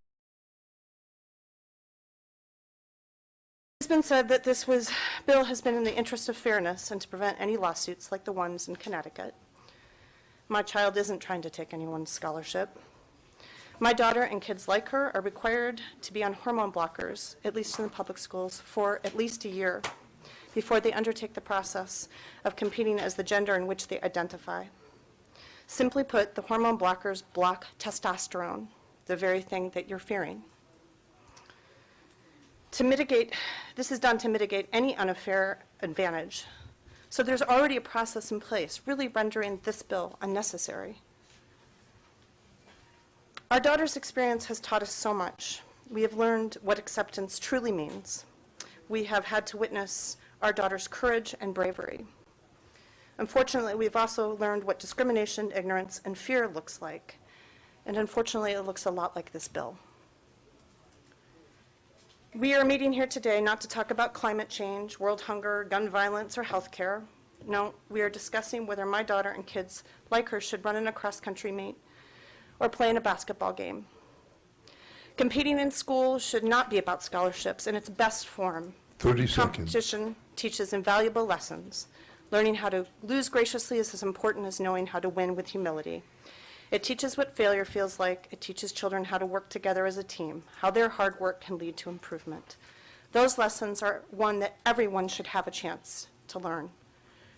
has been said that this bill has been in the interest of fairness and to prevent any lawsuits like the ones in Connecticut. My child isn't trying to take anyone's scholarship. My daughter and kids like her are required to be on hormone blockers, at least in the public schools, for at least a year before they undertake the process of competing as the gender in which they identify. Simply put, the hormone blockers block testosterone, the very thing that you're fearing. This is done to mitigate any unfair advantage. So there's already a process in place, really rendering this bill unnecessary. Our daughter's experience has taught us so much. We have learned what acceptance truly means. We have had to witness our daughter's courage and bravery. Unfortunately, we've also learned what discrimination, ignorance, and fear looks like. And unfortunately, it looks a lot like this bill. We are meeting here today not to talk about climate change, world hunger, gun violence, or health care. No, we are discussing whether my daughter and kids like her should run in a cross-country meet or play in a basketball game. Competing in school should not be about scholarships in its best form. 30 seconds. Competition teaches invaluable lessons. Learning how to lose graciously is as important as knowing how to win with humility. It teaches what failure feels like. It teaches children how to work together as a team, how their hard work can lead to improvement. Those lessons are one that everyone should have a chance to learn.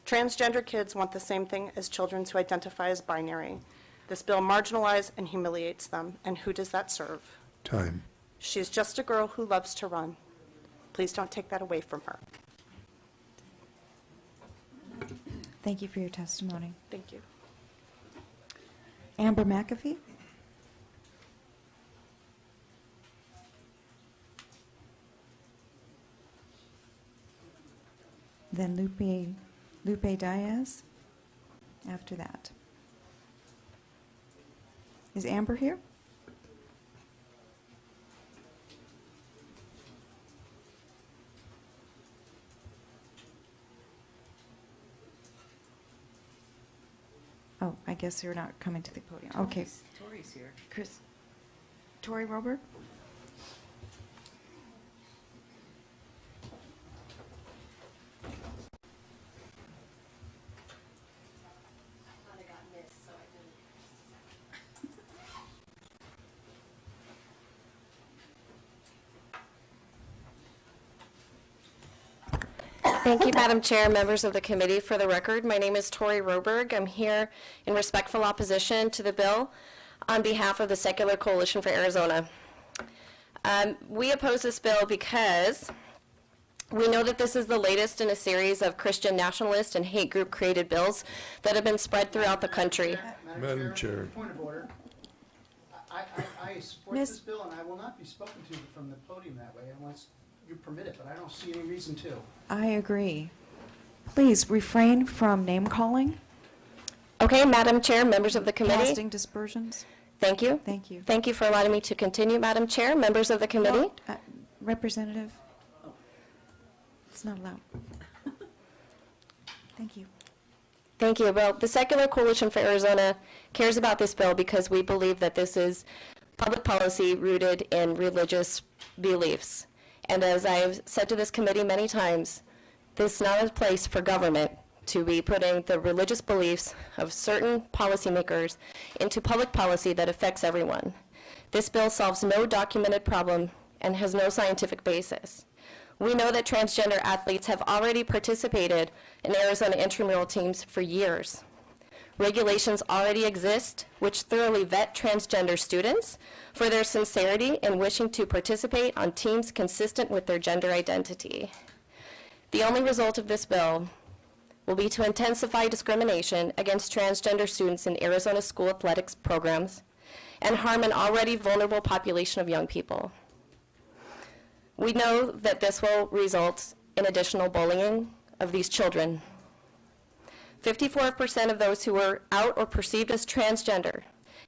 Transgender kids want the same thing as children who identify as binary. This bill marginalizes and humiliates them, and who does that serve? Time. She is just a girl who loves to run. Please don't take that away from her. Thank you for your testimony. Thank you. Amber McAfee? Then Lupe Diaz after that. Is Amber here? Oh, I guess you're not coming to the podium. Okay. Tori's here. Tori Robert? Thank you, Madam Chair, members of the committee. For the record, my name is Tori Roberg. I'm here in respectful opposition to the bill on behalf of the Secular Coalition for Arizona. We oppose this bill because we know that this is the latest in a series of Christian nationalist and hate group created bills that have been spread throughout the country. Madam Chair. Point of order. I support Miss- this bill, and I will not be spoken to from the podium that way unless you permit it, but I don't see any reason to. I agree. Please refrain from name calling, Okay, Madam Chair, members of the committee. casting dispersions. Thank you. Thank you. Thank you for allowing me to continue, Madam Chair, members of the committee. Representative? It's not allowed. Thank you. Thank you. Well, the Secular Coalition for Arizona cares about this bill because we believe that this is public policy rooted in religious beliefs. And as I've said to this committee many times, this is not a place for government to be putting the religious beliefs of certain policymakers into public policy that affects everyone. This bill solves no documented problem and has no scientific basis. We know that transgender athletes have already participated in Arizona intramural teams for years. Regulations already exist which thoroughly vet transgender students for their sincerity in wishing to participate on teams consistent with their gender identity. The only result of this bill will be to intensify discrimination against transgender students in Arizona school athletics programs and harm an already vulnerable population of young people. We know that this will result in additional bullying of these children. 54% of those who were out or perceived as transgender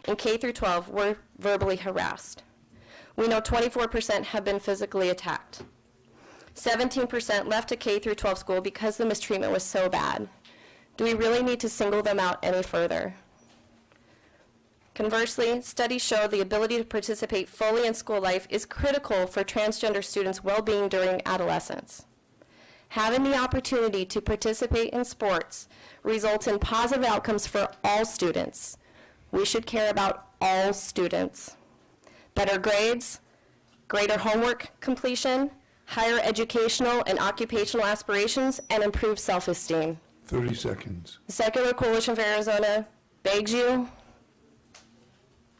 in K through 12 were verbally harassed. We know 24% have been physically attacked. 17% left a K through 12 school because the mistreatment was so bad. Do we really need to single them out any further? Conversely, studies show the ability to participate fully in school life is critical for transgender students' well-being during adolescence. Having the opportunity to participate in sports results in positive outcomes for all students. We should care about all students. Better grades, greater homework completion, higher educational and occupational aspirations, and improved self-esteem. 30 seconds. The Secular Coalition for Arizona begs you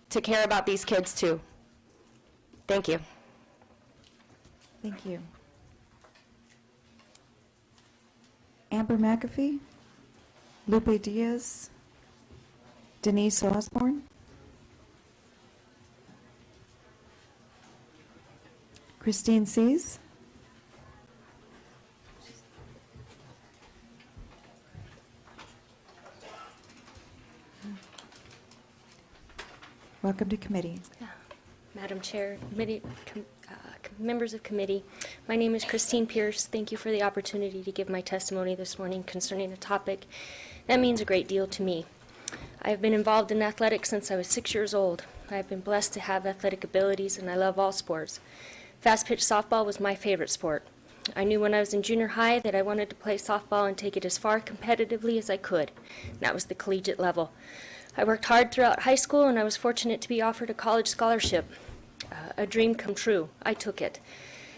to care about these kids too. Thank you. Thank you. Amber McAfee, Lupe Diaz, Denise Osborne, Christine Sees, Welcome to committee. Madam Chair, members of committee, my name is Christine Pierce. Thank you for the opportunity to give my testimony this morning concerning a topic that means a great deal to me. I have been involved in athletics since I was 6 years old. I have been blessed to have athletic abilities, and I love all sports. Fast-pitch softball was my favorite sport. I knew when I was in junior high that I wanted to play softball and take it as far competitively as I could. That was the collegiate level. I worked hard throughout high school, and I was fortunate to be offered a college scholarship. A dream come true. I took it.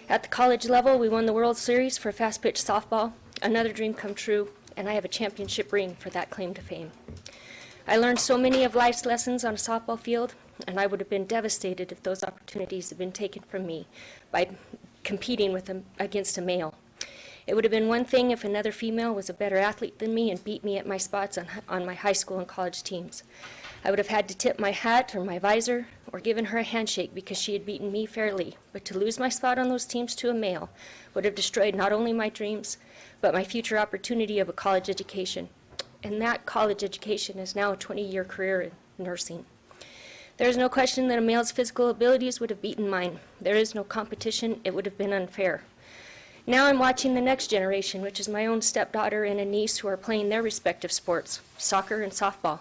At the college level, we won the World Series for fast-pitch softball, another dream come true, and I have a championship ring for that claim to fame. I learned so many of life's lessons on a softball field, and I would have been devastated if those opportunities had been taken from me by competing against a male. It would have been one thing if another female was a better athlete than me and beat me at my spots on my high school and college teams. I would have had to tip my hat or my visor or given her a handshake because she had beaten me fairly. But to lose my spot on those teams to a male would have destroyed not only my dreams, but my future opportunity of a college education. And that college education is now a 20-year career in nursing. There is no question that a male's physical abilities would have beaten mine. There is no competition. It would have been unfair. Now I'm watching the next generation, which is my own stepdaughter and a niece who are playing their respective sports, soccer and softball.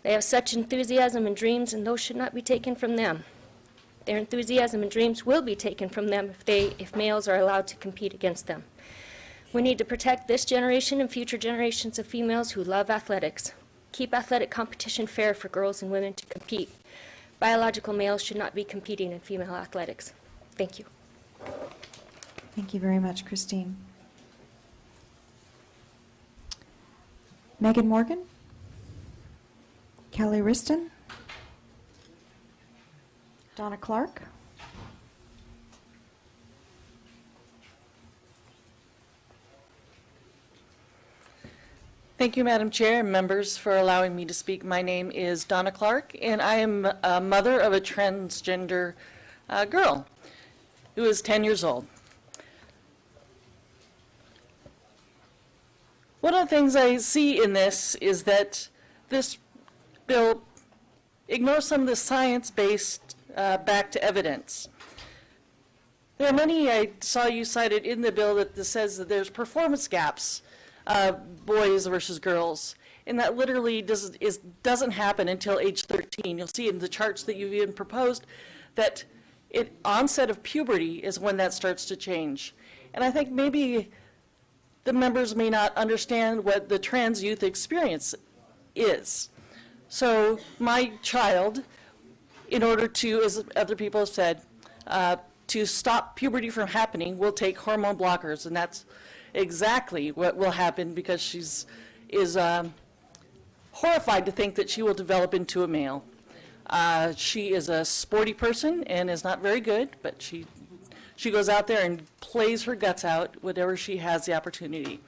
They have such enthusiasm and dreams, and those should not be taken from them. Their enthusiasm and dreams will be taken from them if males are allowed to compete against them. We need to protect this generation and future generations of females who love athletics. Keep athletic competition fair for girls and women to compete. Biological males should not be competing in female athletics. Thank you. Thank you very much, Christine. Megan Morgan? Kelly Riston? Donna Clark? Thank you, Madam Chair, and members for allowing me to speak. My name is Donna Clark, and I am a mother of a transgender girl who is 10 years old. One of the things I see in this is that this bill ignores some of the science-based back to evidence. There are many, I saw you cited in the bill that says that there's performance gaps, boys versus girls, and that literally doesn't happen until age 13. You'll see in the charts that you've even proposed that onset of puberty is when that starts to change. And I think maybe the members may not understand what the trans youth experience is. So my child, in order to, as other people have said, to stop puberty from happening, will take hormone blockers, and that's exactly what will happen because she is horrified to think that she will develop into a male. She is a sporty person and is not very good, but she goes out there and plays her guts out whenever she has the opportunity.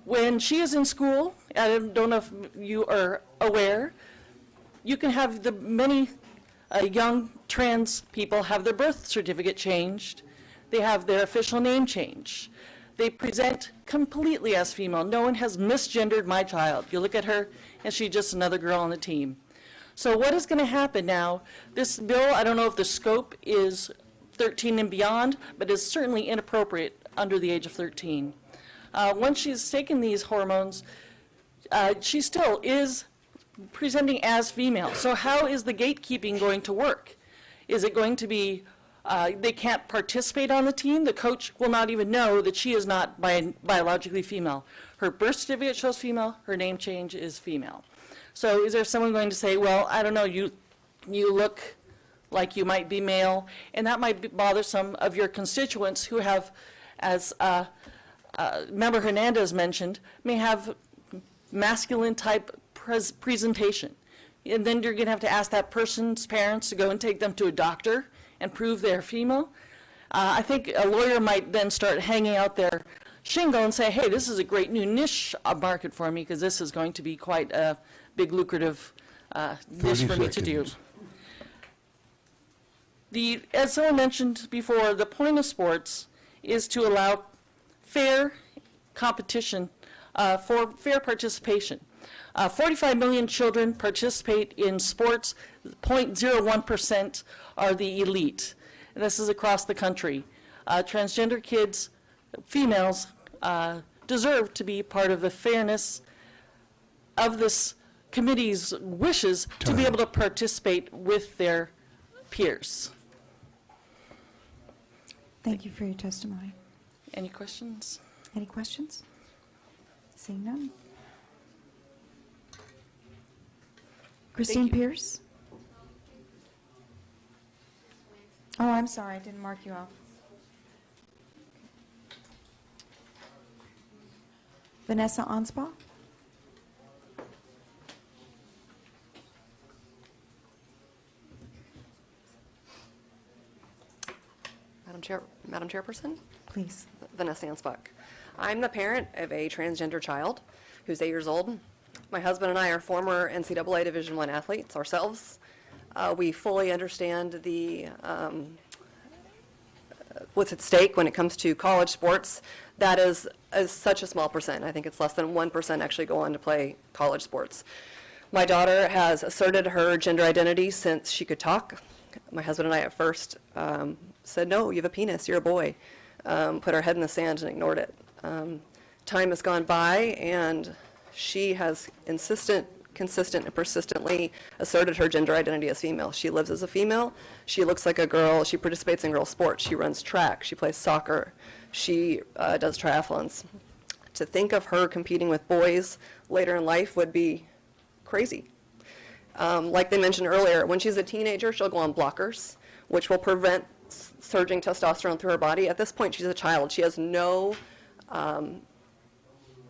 When she is in school, I don't know if you are aware, you can have many young trans people have their birth certificate changed. They have their official name changed. They present completely as female. No one has misgendered my child. You look at her, and she's just another girl on the team. So what is going to happen now? This bill, I don't know if the scope is 13 and beyond, but it's certainly inappropriate under the age of 13. Once she's taken these hormones, she still is presenting as female. So how is the gatekeeping going to work? Is it going to be they can't participate on the team? The coach will not even know that she is not biologically female. Her birth certificate shows female, her name change is female. So is there someone going to say, well, I don't know, you look like you might be male, and that might bother some of your constituents who have, as Member Hernandez mentioned, may have masculine type presentation. And then you're going to have to ask that person's parents to go and take them to a doctor and prove they're female. I think a lawyer might then start hanging out their shingle and say, hey, this is a great new niche market for me because this is going to be quite a big lucrative niche for me to do. As someone mentioned before, the point of sports is to allow fair competition for fair participation. 45 million children participate in sports. 0.01% are the elite. And this is across the country. Transgender kids, females, deserve to be part of the fairness of this committee's wishes to be able to participate with their peers. Thank you for your testimony. Any questions? Any questions? Seeing none. Christine Pierce? Oh, I'm sorry, I didn't mark you off. Vanessa Anspaugh? Madam Chairperson? Please. Vanessa Ansbach. I'm the parent of a transgender child who's 8 years old. My husband and I are former NCAA Division I athletes ourselves. We fully understand what's at stake when it comes to college sports. That is such a small percent. I think it's less than 1% actually go on to play college sports. My daughter has asserted her gender identity since she could talk. My husband and I at first said, no, you have a penis, you're a boy. Put our head in the sand and ignored it. Time has gone by, and she has consistent and persistently asserted her gender identity as female. She lives as a female. She looks like a girl. She participates in girl sports. She runs track. She plays soccer. She does triathlons. To think of her competing with boys later in life would be crazy. Like they mentioned earlier, when she's a teenager, she'll go on blockers, which will prevent surging testosterone through her body. At this point, she's a child. She has no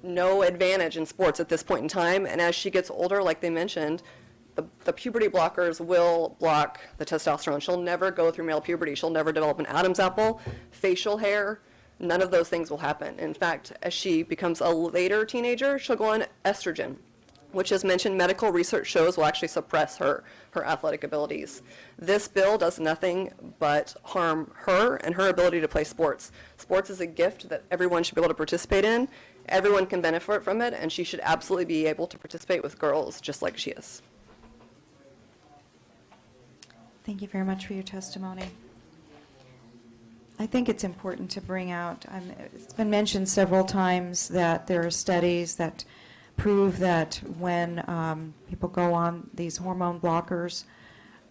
advantage in sports at this point in time, and as she gets older, like they mentioned, the puberty blockers will block the testosterone. She'll never go through male puberty. She'll never develop an Adam's apple, facial hair. None of those things will happen. In fact, as she becomes a later teenager, she'll go on estrogen, which, as mentioned, medical research shows will actually suppress her athletic abilities. This bill does nothing but harm her and her ability to play sports. Sports is a gift that everyone should be able to participate in. Everyone can benefit from it, and she should absolutely be able to participate with girls just like she is. Thank you very much for your testimony. I think it's important to bring out, it's been mentioned several times that there are studies that prove that when people go on these hormone blockers,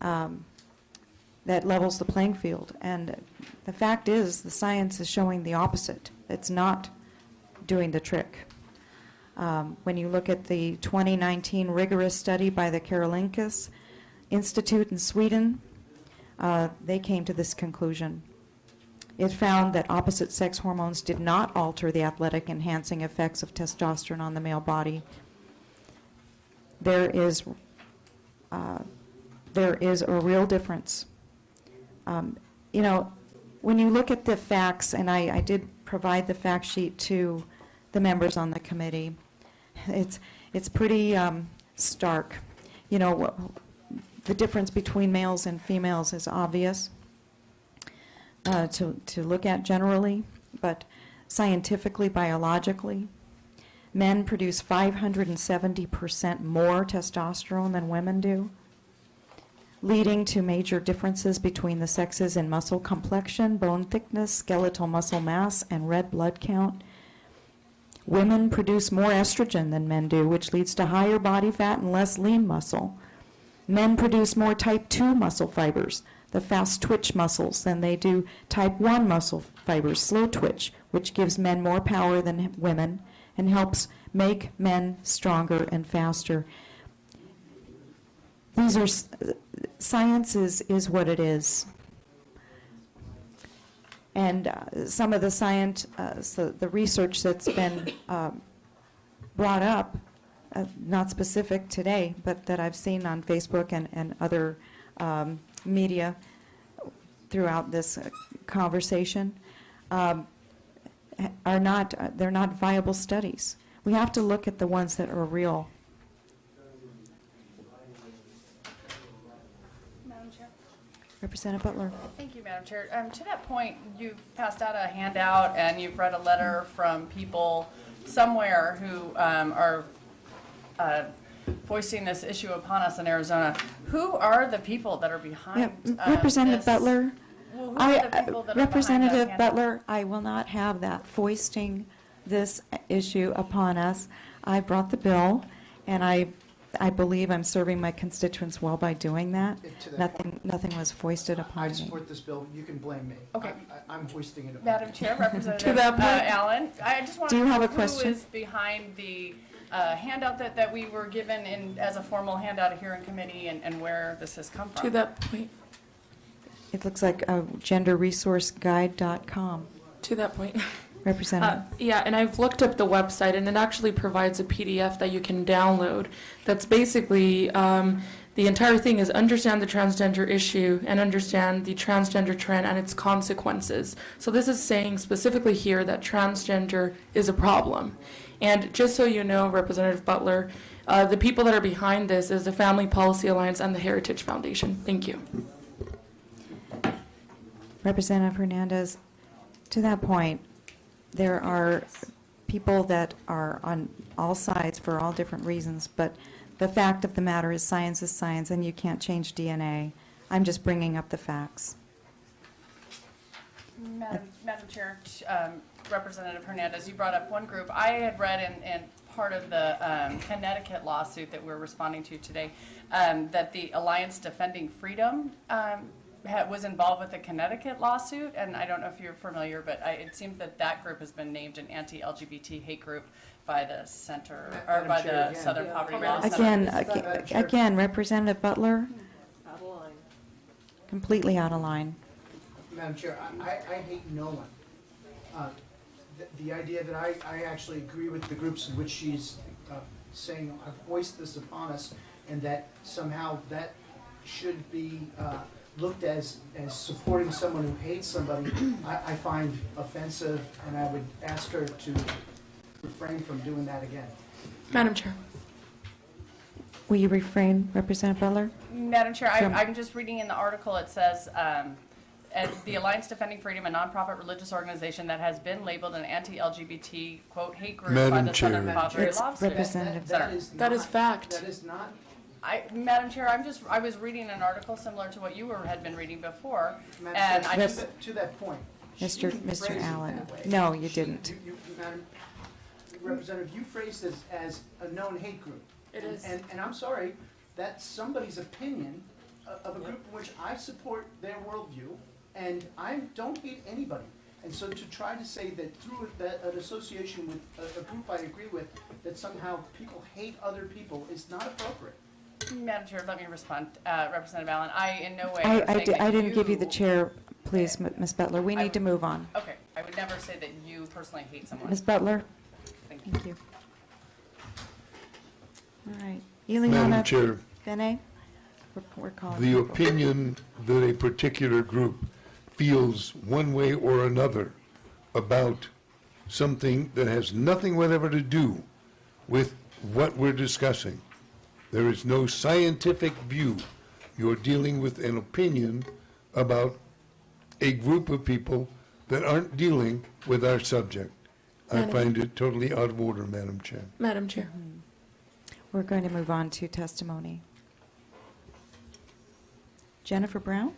that levels the playing field. And the fact is, the science is showing the opposite. It's not doing the trick. When you look at the 2019 rigorous study by the Karolinska Institute in Sweden, they came to this conclusion. It found that opposite sex hormones did not alter the athletic enhancing effects of testosterone on the male body. There is a real difference. You know, when you look at the facts, and I did provide the fact sheet to the members on the committee, it's pretty stark. You know, the difference between males and females is obvious to look at generally, but scientifically, biologically, men produce 570% more testosterone than women do, leading to major differences between the sexes in muscle complexion, bone thickness, skeletal muscle mass, and red blood count. Women produce more estrogen than men do, which leads to higher body fat and less lean muscle. Men produce more type 2 muscle fibers, the fast twitch muscles, than they do type 1 muscle fibers, slow twitch, which gives men more power than women and helps make men stronger and faster. These are, science is what it is. And some of the science, the research that's been brought up, not specific today, but that I've seen on Facebook and other media throughout this conversation, they're not viable studies. We have to look at the ones that are real. Madam Chair. Representative Butler. Thank you, Madam Chair. To that point, you've passed out a handout and you've read a letter from people somewhere who are foisting this issue upon us in Arizona. Who are the people that are behind Representative this? Butler, Well, who are the people that are behind Representative that Butler, I will not have that foisting this issue upon us. I brought the bill, and I believe I'm serving my constituents well by doing that. To that Nothing was foisted I upon me. support this bill. You can blame me. Okay. I'm hoisting it upon Madam you. Chair, Representative that point- Allen, I just want Do to you know have a who question? is behind the handout that we were given as a formal handout here in committee and where this has come from. To that point, It looks like genderresourceguide.com. to that point. Representative. Yeah, and I've looked up the website, and it actually provides a PDF that you can download. That's basically, the entire thing is understand the transgender issue and understand the transgender trend and its consequences. So this is saying specifically here that transgender is a problem. And just so you know, Representative Butler, the people that are behind this is the Family Policy Alliance and the Heritage Foundation. Thank you. Representative Hernandez, to that point, there are people that are on all sides for all different reasons, but the fact of the matter is science, and you can't change DNA. I'm just bringing up the facts. Madam Chair, Representative Hernandez, you brought up one group. I had read in part of the Connecticut lawsuit that we're responding to today, that the Alliance Defending Freedom was involved with the Connecticut lawsuit, and I don't know if you're familiar, but it seems that that group has been named an anti-LGBT hate group by the Center, or by the Southern Poverty Law Center. Again, Representative Butler, Out of line. completely out of line. Madam Chair, I hate no one. The idea that I actually agree with the groups in which she's saying have voiced this upon us, and that somehow that should be looked as supporting someone who hates somebody, I find offensive, and I would ask her to refrain from doing that again. Madam Chair. Will you refrain, Representative Butler? Madam Chair, I'm just reading in the article, it says, the Alliance Defending Freedom, a nonprofit religious organization that has been labeled an anti-LGBT, quote, hate group by Madam the Chair. Southern Poverty It's Law Center. Representative. That is fact. That is not. Madam Chair, I was reading an article similar to what you had been reading before, Madam and Chair, I just, to that point. Mr. she phrased it Allen. that way. No, you didn't. Madam Representative, you phrased this as a known hate group. It is. And I'm sorry, that's somebody's opinion of a group in which I support their worldview, and I don't hate anybody. And so to try to say that through an association with a group I agree with, that somehow people hate other people is not appropriate. Madam Chair, let me respond. Representative Allen, I in no way I am saying that didn't give you the chair, please, Ms. Butler. We need to move on. Okay, I would never say that you personally hate someone. Ms. Butler? Thank you. Thank you. All right. Madam Ileana Chair, Bene? We're calling. the people. opinion that a particular group feels one way or another about something that has nothing whatever to do with what we're discussing. There is no scientific view. You're dealing with an opinion about a group of people that aren't dealing with our subject. I Madam- find it totally out of order, Madam Chair. Madam Chair. We're going to move on to testimony. Jennifer Brown?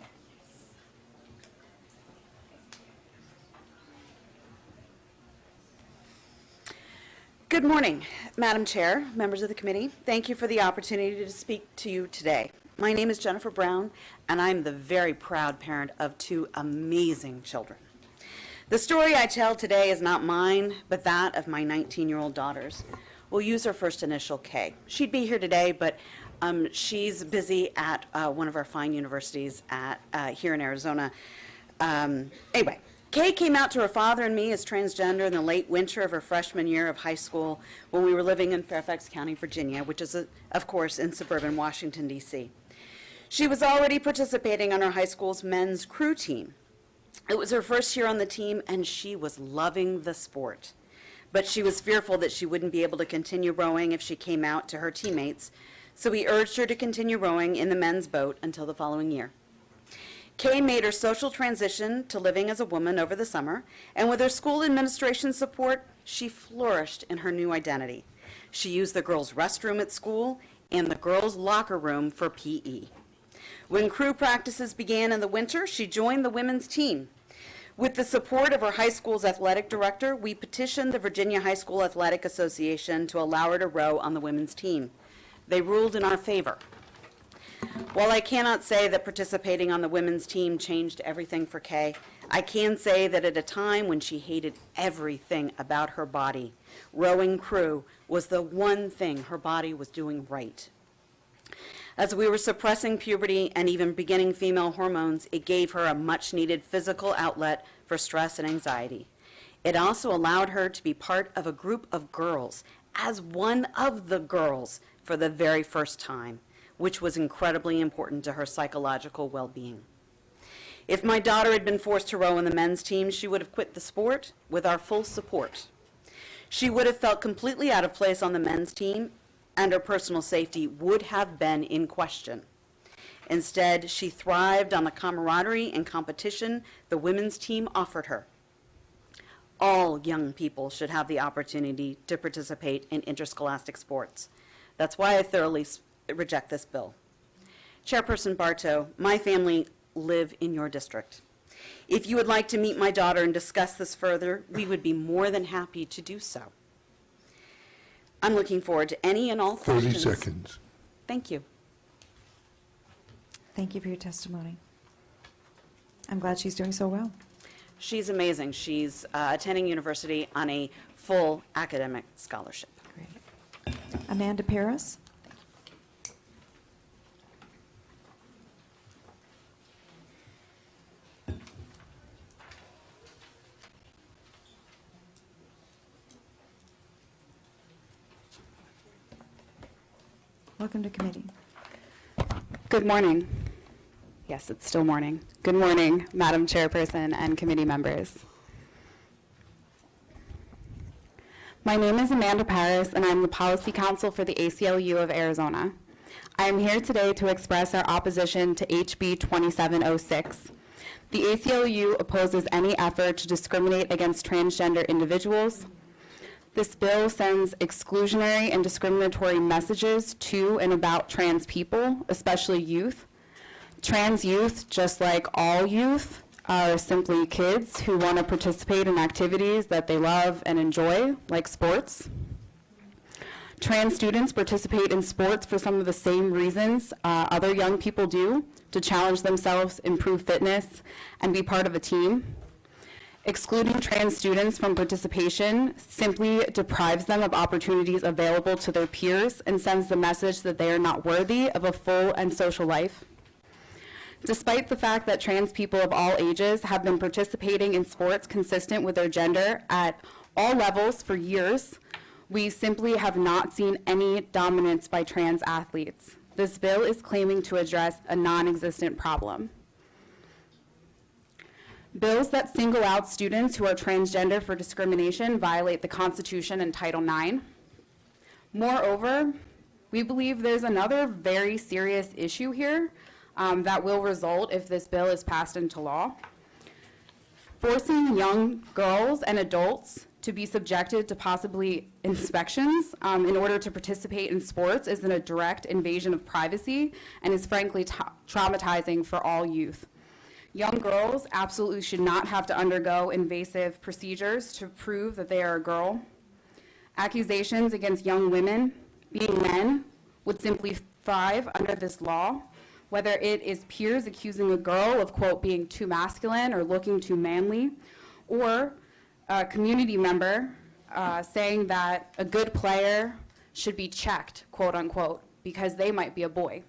Good morning, Madam Chair, members of the committee. Thank you for the opportunity to speak to you today. My name is Jennifer Brown, and I'm the very proud parent of two amazing children. The story I tell today is not mine, but that of my 19-year-old daughters. We'll use her first initial, K. She'd be here today, but she's busy at one of our fine universities here in Arizona. Anyway, Kay came out to her father and me as transgender in the late winter of her freshman year of high school when we were living in Fairfax County, Virginia, which is, of course, in suburban Washington, D.C. She was already participating on our high school's men's crew team. It was her first year on the team, and she was loving the sport. But she was fearful that she wouldn't be able to continue rowing if she came out to her teammates, so we urged her to continue rowing in the men's boat until the following year. Kay made her social transition to living as a woman over the summer, and with her school administration support, she flourished in her new identity. She used the girls' restroom at school and the girls' locker room for PE. When crew practices began in the winter, she joined the women's team. With the support of her high school's athletic director, we petitioned the Virginia High School Athletic Association to allow her to row on the women's team. They ruled in our favor. While I cannot say that participating on the women's team changed everything for Kay, I can say that at a time when she hated everything about her body, rowing crew was the one thing her body was doing right. As we were suppressing puberty and even beginning female hormones, it gave her a much-needed physical outlet for stress and anxiety. It also allowed her to be part of a group of girls, as one of the girls, for the very first time, which was incredibly important to her psychological well-being. If my daughter had been forced to row in the men's team, she would have quit the sport with our full support. She would have felt completely out of place on the men's team, and her personal safety would have been in question. Instead, she thrived on the camaraderie and competition the women's team offered her. All young people should have the opportunity to participate in interscholastic sports. That's why I thoroughly reject this bill. Chairperson Bartow, my family live in your district. If you would like to meet my daughter and discuss this further, we would be more than happy to do so. I'm looking forward to any and all 30 questions. seconds. Thank you. Thank you for your testimony. I'm glad she's doing so well. She's amazing. She's attending university on a full academic scholarship. Great. Amanda Paris? Welcome to committee. Good morning. Yes, it's still morning. Good morning, Madam Chairperson and committee members. My name is Amanda Paris, and I'm the Policy Counsel for the ACLU of Arizona. I am here today to express our opposition to HB 2706. The ACLU opposes any effort to discriminate against transgender individuals. This bill sends exclusionary and discriminatory messages to and about trans people, especially youth. Trans youth, just like all youth, are simply kids who want to participate in activities that they love and enjoy, like sports. Trans students participate in sports for some of the same reasons other young people do, to challenge themselves, improve fitness, and be part of a team. Excluding trans students from participation simply deprives them of opportunities available to their peers and sends the message that they are not worthy of a full and social life. Despite the fact that trans people of all ages have been participating in sports consistent with their gender at all levels for years, we simply have not seen any dominance by trans athletes. This bill is claiming to address a non-existent problem. Bills that single out students who are transgender for discrimination violate the Constitution and Title IX. Moreover, we believe there's another very serious issue here that will result if this bill is passed into law. Forcing young girls and adults to be subjected to possibly inspections in order to participate in sports is a direct invasion of privacy and is frankly traumatizing for all youth. Young girls absolutely should not have to undergo invasive procedures to prove that they are a girl. Accusations against young women, being men, would simply thrive under this law, whether it is peers accusing a girl of, quote, being too masculine or looking too manly, or a community member saying that a good player should be checked, quote unquote, because they might be a boy.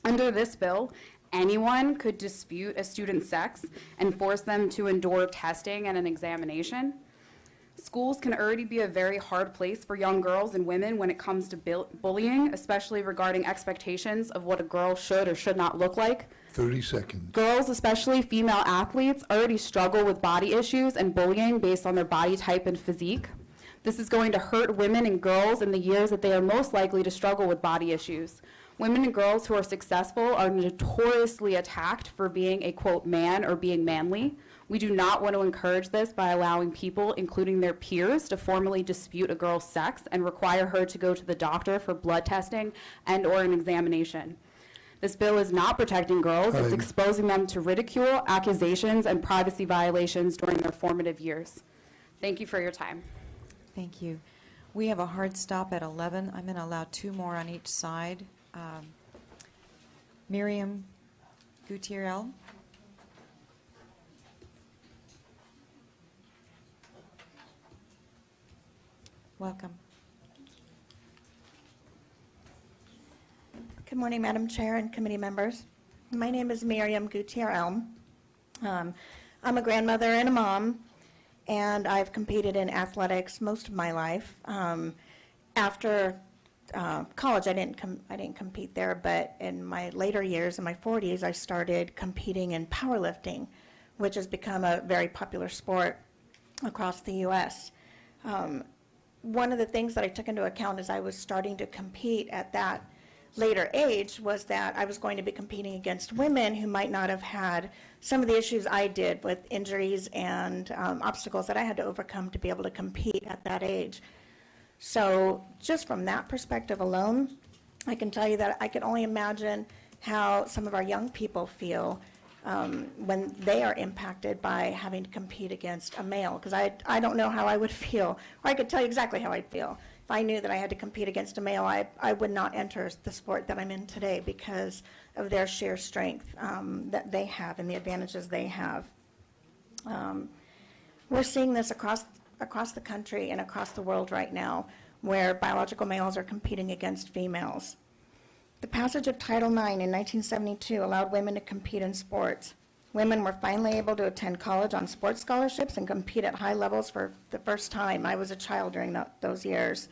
Under this bill, anyone could dispute a student's sex and force them to endure testing and an examination. Schools can already be a very hard place for young girls and women when it comes to bullying, especially regarding expectations of what a girl should or should not look like. 30 seconds. Girls, especially female athletes, already struggle with body issues and bullying based on their body type and physique. This is going to hurt women and girls in the years that they are most likely to struggle with body issues. Women and girls who are successful are notoriously attacked for being a, quote, man or being manly. We do not want to encourage this by allowing people, including their peers, to formally dispute a girl's sex and require her to go to the doctor for blood testing and or an examination. This bill is not protecting girls, it's exposing them to ridicule, accusations, and privacy violations during their formative years. Thank you for your time. Thank you. We have a hard stop at 11. I'm going to allow 2 more on each side. Miriam Gutierrez. Welcome. Good morning, Madam Chair and committee members. My name is Miriam Gutierrez. I'm a grandmother and a mom, and I've competed in athletics most of my life. After college, I didn't compete there, but in my later years, in my 40s, I started competing in powerlifting, which has become a very popular sport across the U.S. One of the things that I took into account as I was starting to compete at that later age was that I was going to be competing against women who might not have had some of the issues I did with injuries and obstacles that I had to overcome to be able to compete at that age. So just from that perspective alone, I can tell you that I can only imagine how some of our young people feel when they are impacted by having to compete against a male, because I don't know how I would feel, or I could tell you exactly how I'd feel. If I knew that I had to compete against a male, I would not enter the sport that I'm in today because of their sheer strength that they have and the advantages they have. We're seeing this across the country and across the world right now, where biological males are competing against females. The passage of Title IX in 1972 allowed women to compete in sports. Women were finally able to attend college on sports scholarships and compete at high levels for the first time. I was a child during those years.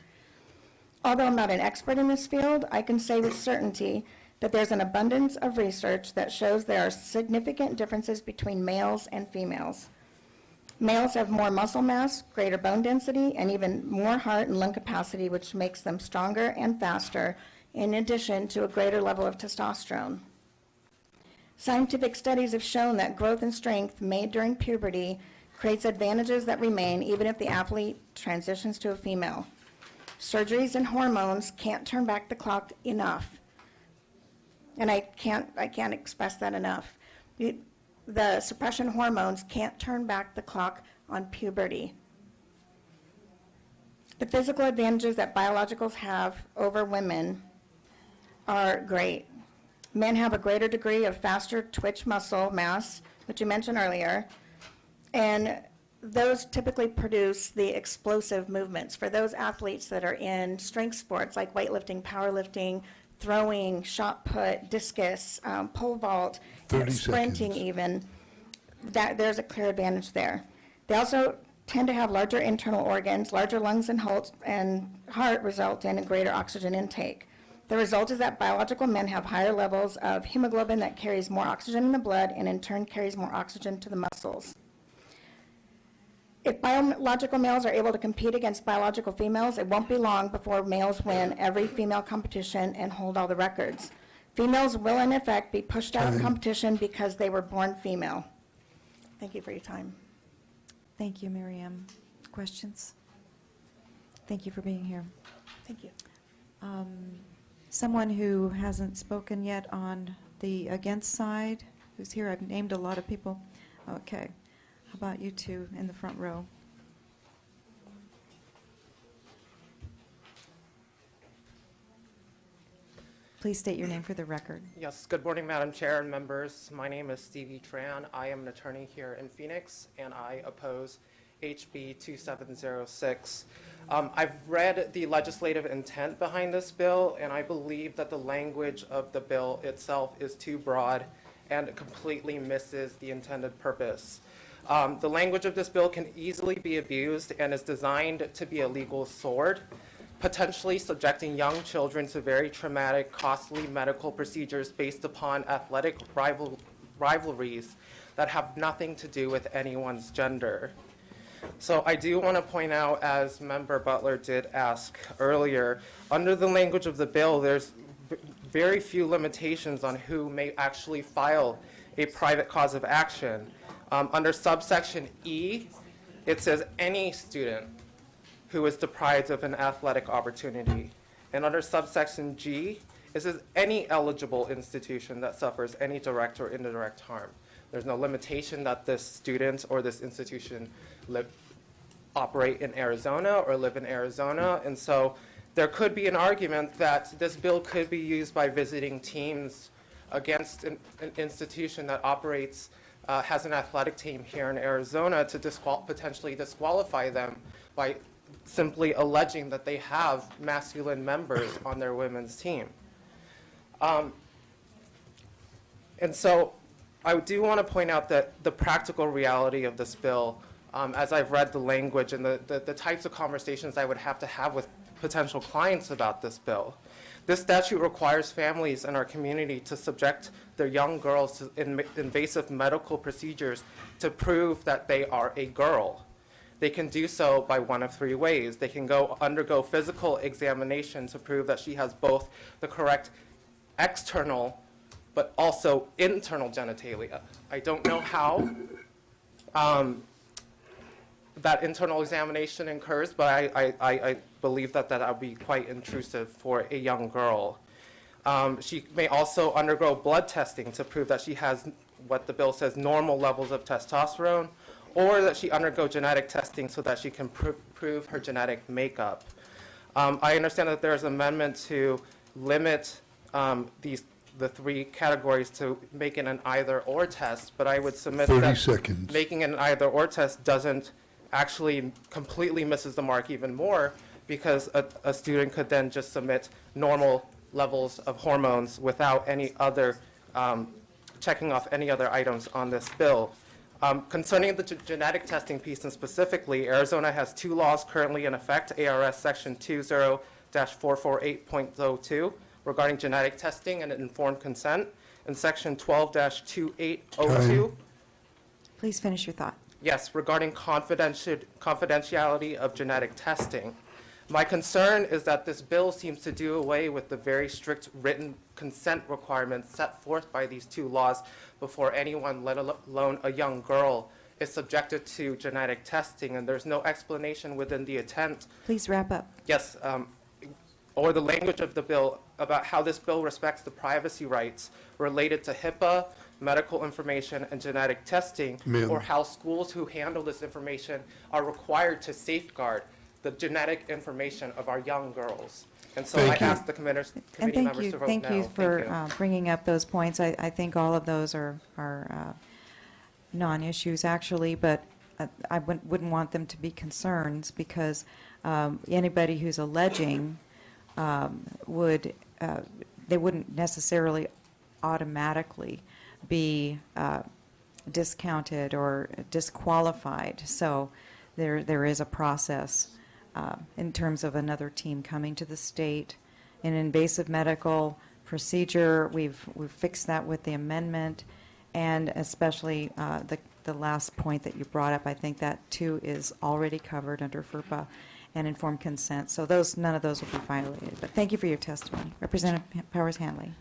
Although I'm not an expert in this field, I can say with certainty that there's an abundance of research that shows there are significant differences between males and females. Males have more muscle mass, greater bone density, and even more heart and lung capacity, which makes them stronger and faster, in addition to a greater level of testosterone. Scientific studies have shown that growth and strength made during puberty creates advantages that remain even if the athlete transitions to a female. Surgeries and hormones can't turn back the clock enough. And I can't express that enough. The suppression hormones can't turn back the clock on puberty. The physical advantages that biologicals have over women are great. Men have a greater degree of faster twitch muscle mass, which you mentioned earlier, and those typically produce the explosive movements. For those athletes that are in strength sports like weightlifting, powerlifting, throwing, shot put, discus, pole vault, 30 sprinting seconds. even, there's a clear advantage there. They also tend to have larger internal organs, larger lungs and heart result in a greater oxygen intake. The result is that biological men have higher levels of hemoglobin that carries more oxygen in the blood and in turn carries more oxygen to the muscles. If biological males are able to compete against biological females, it won't be long before males win every female competition and hold all the records. Females will in effect be pushed out of competition because they were born female. Thank you for your time. Thank you, Miriam. Questions? Thank you for being here. Thank you. Someone who hasn't spoken yet on the against side, who's here? I've named a lot of people. Okay. How about you two in the front row? Please state your name for the record. Yes, good morning, Madam Chair and members. My name is Stevie Tran. I am an attorney here in Phoenix, and I oppose HB 2706. I've read the legislative intent behind this bill, and I believe that the language of the bill itself is too broad and completely misses the intended purpose. The language of this bill can easily be abused and is designed to be a legal sword, potentially subjecting young children to very traumatic, costly medical procedures based upon athletic rivalries that have nothing to do with anyone's gender. So I do want to point out, as Member Butler did ask earlier, under the language of the bill, there's very few limitations on who may actually file a private cause of action. Under subsection E, it says any student who is deprived of an athletic opportunity. And under subsection G, it says any eligible institution that suffers any direct or indirect harm. There's no limitation that this student or this institution operate in Arizona or live in Arizona. And so there could be an argument that this bill could be used by visiting teams against an institution that operates, has an athletic team here in Arizona to potentially disqualify them by simply alleging that they have masculine members on their women's team. And so I do want to point out that the practical reality of this bill, as I've read the language and the types of conversations I would have to have with potential clients about this bill, this statute requires families in our community to subject their young girls to invasive medical procedures to prove that they are a girl. They can do so by one of three ways. They can undergo physical examination to prove that she has both the correct external but also internal genitalia. I don't know how that internal examination occurs, but I believe that that would be quite intrusive for a young girl. She may also undergo blood testing to prove that she has what the bill says normal levels of testosterone, or that she undergo genetic testing so that she can prove her genetic makeup. I understand that there's an amendment to limit the three categories to making an either-or test, but I would submit 30 that seconds. making an either-or test doesn't actually completely misses the mark even more, because a student could then just submit normal levels of hormones without any other, checking off any other items on this bill. Concerning the genetic testing piece, and specifically, Arizona has two laws currently in effect, ARS Section 20-448.02 regarding genetic testing and informed consent, and Section 12-2802. Please finish your thought. Yes, regarding confidentiality of genetic testing. My concern is that this bill seems to do away with the very strict written consent requirements set forth by these two laws before anyone, let alone a young girl, is subjected to genetic testing, and there's no explanation within the intent. Please wrap up. Yes, or the language of the bill about how this bill respects the privacy rights related to HIPAA, medical information, and genetic testing, Ma'am. or how schools who handle this information are required to safeguard the genetic information of our young girls. And so Thank I you. ask the committee And members to vote no. thank you for bringing up those points. I think all of those are non-issues, actually, but I wouldn't want them to be concerns, because anybody who's alleging they wouldn't necessarily automatically be discounted or disqualified. So there is a process in terms of another team coming to the state. An invasive medical procedure, we've fixed that with the amendment, and especially the last point that you brought up, I think that too is already covered under FERPA and informed consent. So none of those will be violated. But thank you for your testimony. Representative Powers-Handley.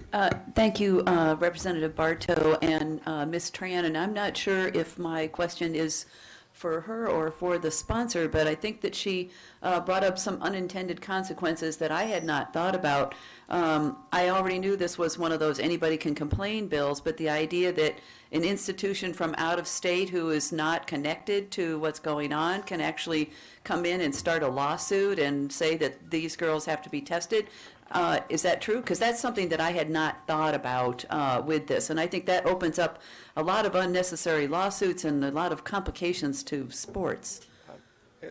Thank you, Representative Bartow and Ms. Tran, and I'm not sure if my question is for her or for the sponsor, but I think that she brought up some unintended consequences that I had not thought about. I already knew this was one of those anybody can complain bills, but the idea that an institution from out of state who is not connected to what's going on can actually come in and start a lawsuit and say that these girls have to be tested. Is that true? Because that's something that I had not thought about with this. And I think that opens up a lot of unnecessary lawsuits and a lot of complications to sports.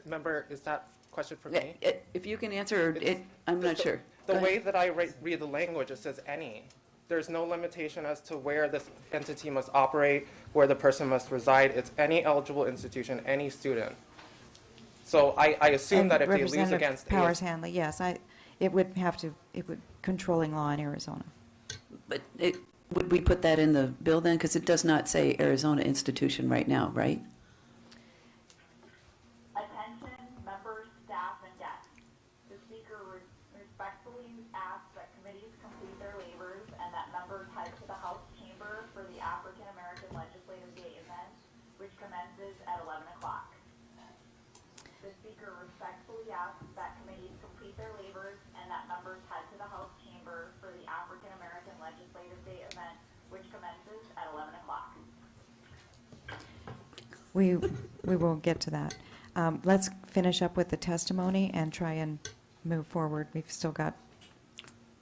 Member, is that question for me? If you can answer it, I'm not sure. The Go way ahead. that I read the language, it says any. There's no limitation as to where this entity must operate, where the person must reside. It's any eligible institution, any student. So I assume And that if they lose Representative against Powers-Handley, yes, it would controlling law in Arizona. But would we put that in the bill then? Because it does not say Arizona institution right now, right? Attention, members, staff, and guests. The speaker respectfully asks that committees complete their labors commences at 11 o'clock. The speaker respectfully asks that committees complete their labors and that members head to the House chamber for the African American Legislative Day event, which commences at 11 o'clock. We will get to that. Let's finish up with the testimony and try and move forward. We've still got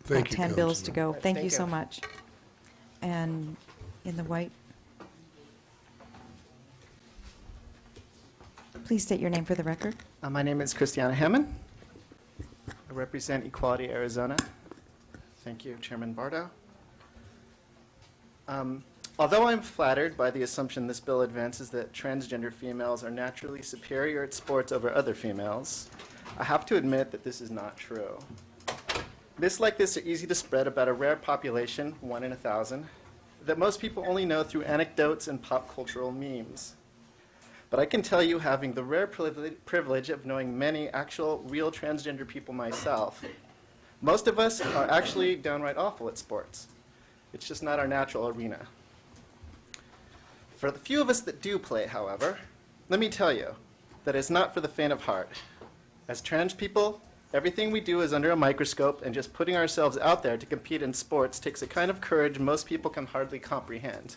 Thank about you, 10 bills to Councilman. go. Thank you so much. And in the white, please state your name for the record. My name is Christiana Hammond. I represent Equality Arizona. Thank you, Chairman Bardo. Although I'm flattered by the assumption this bill advances that transgender females are naturally superior at sports over other females, I have to admit that this is not true. Myths like this are easy to spread about a rare population, 1 in 1,000, that most people only know through anecdotes and pop cultural memes. But I can tell you, having the rare privilege of knowing many actual, real transgender people myself, most of us are actually downright awful at sports. It's just not our natural arena. For the few of us that do play, however, let me tell you that it's not for the faint of heart. As trans people, everything we do is under a microscope, and just putting ourselves out there to compete in sports takes a kind of courage most people can hardly comprehend.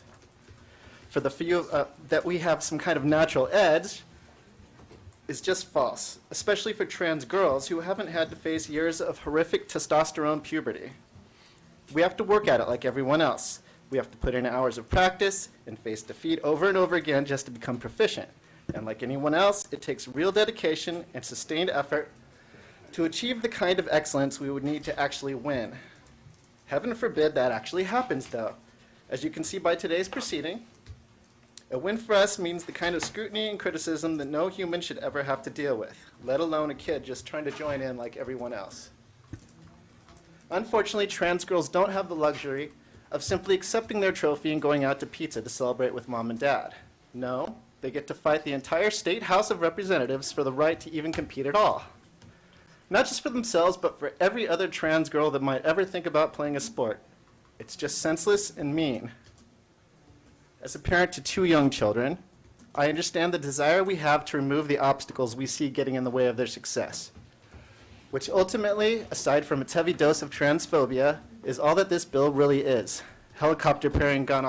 For the few that we have some kind of natural edge is just false, especially for trans girls who haven't had to face years of horrific testosterone puberty. We have to work at it like everyone else. We have to put in hours of practice and face defeat over and over again just to become proficient. And like anyone else, it takes real dedication and sustained effort to achieve the kind of excellence we would need to actually win. Heaven forbid that actually happens, though. As you can see by today's proceeding, a win for us means the kind of scrutiny and criticism that no human should ever have to deal with, let alone a kid just trying to join in like everyone else. Unfortunately, trans girls don't have the luxury of simply accepting their trophy and going out to pizza to celebrate with mom and dad. No, they get to fight the entire state House of Representatives for the right to even compete at all. Not just for themselves, but for every other trans girl that might ever think about playing a sport. It's just senseless and mean. As a parent to 2 young children, I understand the desire we have to remove the obstacles we see getting in the way of their success, which ultimately, aside from its heavy dose of transphobia, is all that this bill really is. Helicopter parenting gone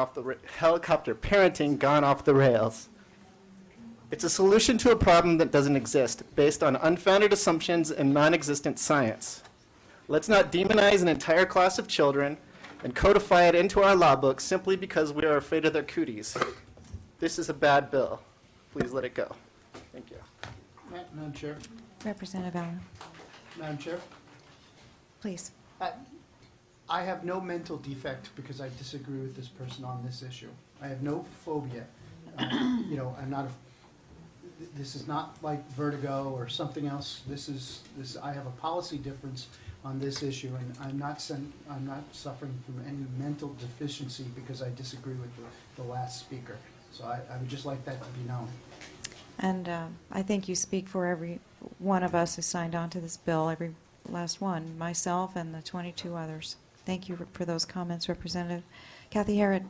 off the rails. It's a solution to a problem that doesn't exist, based on unfounded assumptions and non-existent science. Let's not demonize an entire class of children and codify it into our law books simply because we are afraid of their cooties. This is a bad bill. Please let it go. Thank you. Madam Chair. Representative Allen, Madam Chair. please. I have no mental defect because I disagree with this person on this issue. I have no phobia. I'm not this is not like vertigo or something else. I have a policy difference on this issue, and I'm not suffering from any mental deficiency because I disagree with the last speaker. So I would just like that to be known. And I think you speak for every one of us who signed on to this bill, every last one, myself and the 22 others. Thank you for those comments, Representative. Kathy Herod.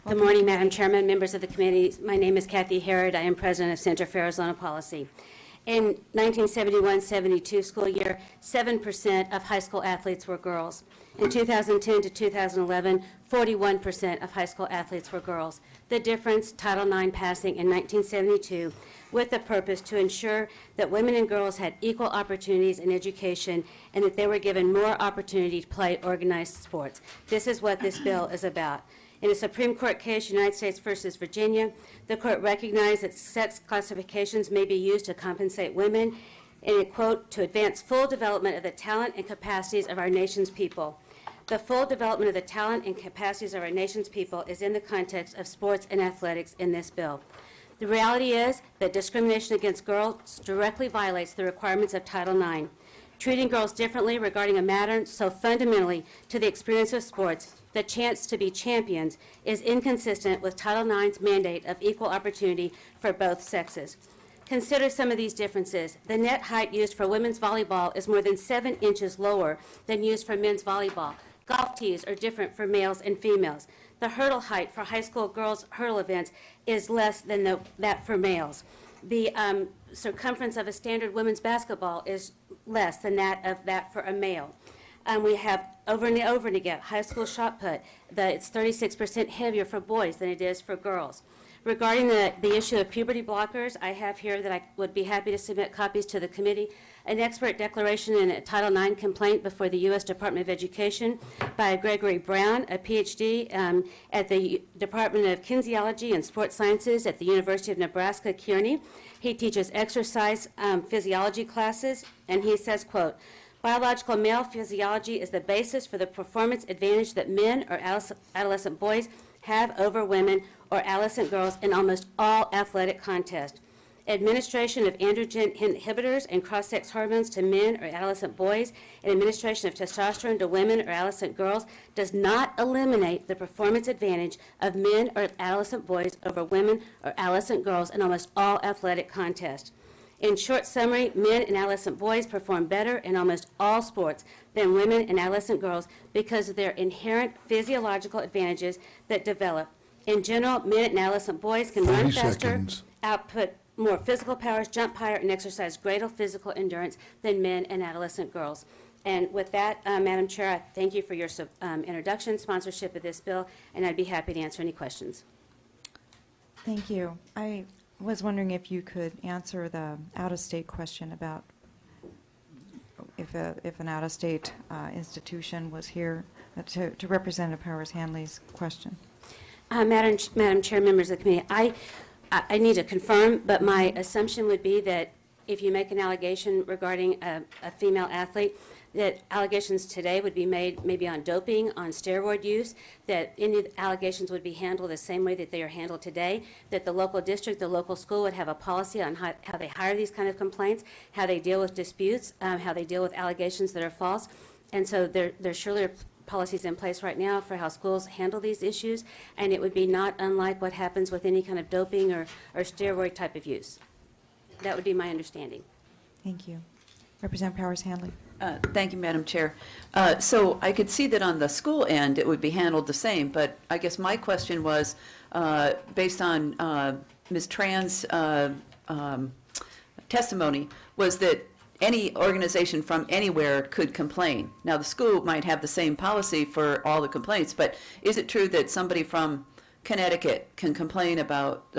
Good morning, Madam Chairman, members of the committee. My name is Kathy Herod. I am president of Center for Arizona Policy. In 1971-72 school year, 7% of high school athletes were girls. In 2010 to 2011, 41% of high school athletes were girls. The difference, Title IX passing in 1972 with the purpose to ensure that women and girls had equal opportunities in education and that they were given more opportunity to play organized sports. This is what this bill is about. In a Supreme Court case, United States versus Virginia, the court recognized that sex classifications may be used to compensate women and, quote, to advance full development of the talent and capacities of our nation's people. The full development of the talent and capacities of our nation's people is in the context of sports and athletics in this bill. The reality is that discrimination against girls directly violates the requirements of Title IX. Treating girls differently regarding a matter so fundamentally to the experience of sports, the chance to be champions, is inconsistent with Title IX's mandate of equal opportunity for both sexes. Consider some of these differences. The net height used for women's volleyball is more than 7 inches lower than used for men's volleyball. Golf tees are different for males and females. The hurdle height for high school girls' hurdle events is less than that for males. The circumference of a standard women's basketball is less than that for a male. We have over and again, high school shot put, it's 36% heavier for boys than it is for girls. Regarding the issue of puberty blockers, I have here that I would be happy to submit copies to the committee. An expert declaration in a Title IX complaint before the U.S. Department of Education by Gregory Brown, a Ph.D. At the Department of Kinesiology and Sports Sciences at the University of Nebraska, Kearney. He teaches exercise physiology classes, and he says, quote, biological male physiology is the basis for the performance advantage that men or adolescent boys have over women or adolescent girls in almost all athletic contests. Administration of androgen inhibitors and cross-sex hormones to men or adolescent boys and administration of testosterone to women or adolescent girls does not eliminate the performance advantage of men or adolescent boys over women or adolescent girls in almost all athletic contests. In short summary, men and adolescent boys perform better in almost all sports than women and adolescent girls because of their inherent physiological advantages that develop. In general, men and adolescent boys can run 30 faster, seconds. output more physical powers, jump higher, and exercise greater physical endurance than men and adolescent girls. And with that, Madam Chair, I thank you for your introduction, sponsorship of this bill, and I'd be happy to answer any questions. Thank you. I was wondering if you could answer the out-of-state question about if an out-of-state institution was here to Representative Powers-Handley's question. Madam Chair, members of the committee, I need to confirm, but my assumption would be that if you make an allegation regarding a female athlete, that allegations today would be made maybe on doping, on steroid use, that any allegations would be handled the same way that they are handled today, that the local district, the local school would have a policy on how they hire these kind of complaints, how they deal with disputes, how they deal with allegations that are false. And so there surely are policies in place right now for how schools handle these issues, and it would be not unlike what happens with any kind of doping or steroid type of use. That would be my understanding. Thank you. Representative Powers-Handley. Thank you, Madam Chair. So I could see that on the school end, it would be handled the same, but I guess my question was, based on Ms. Tran's testimony, was that any organization from anywhere could complain. Now, the school might have the same policy for all the complaints, but is it true that somebody from Connecticut can complain about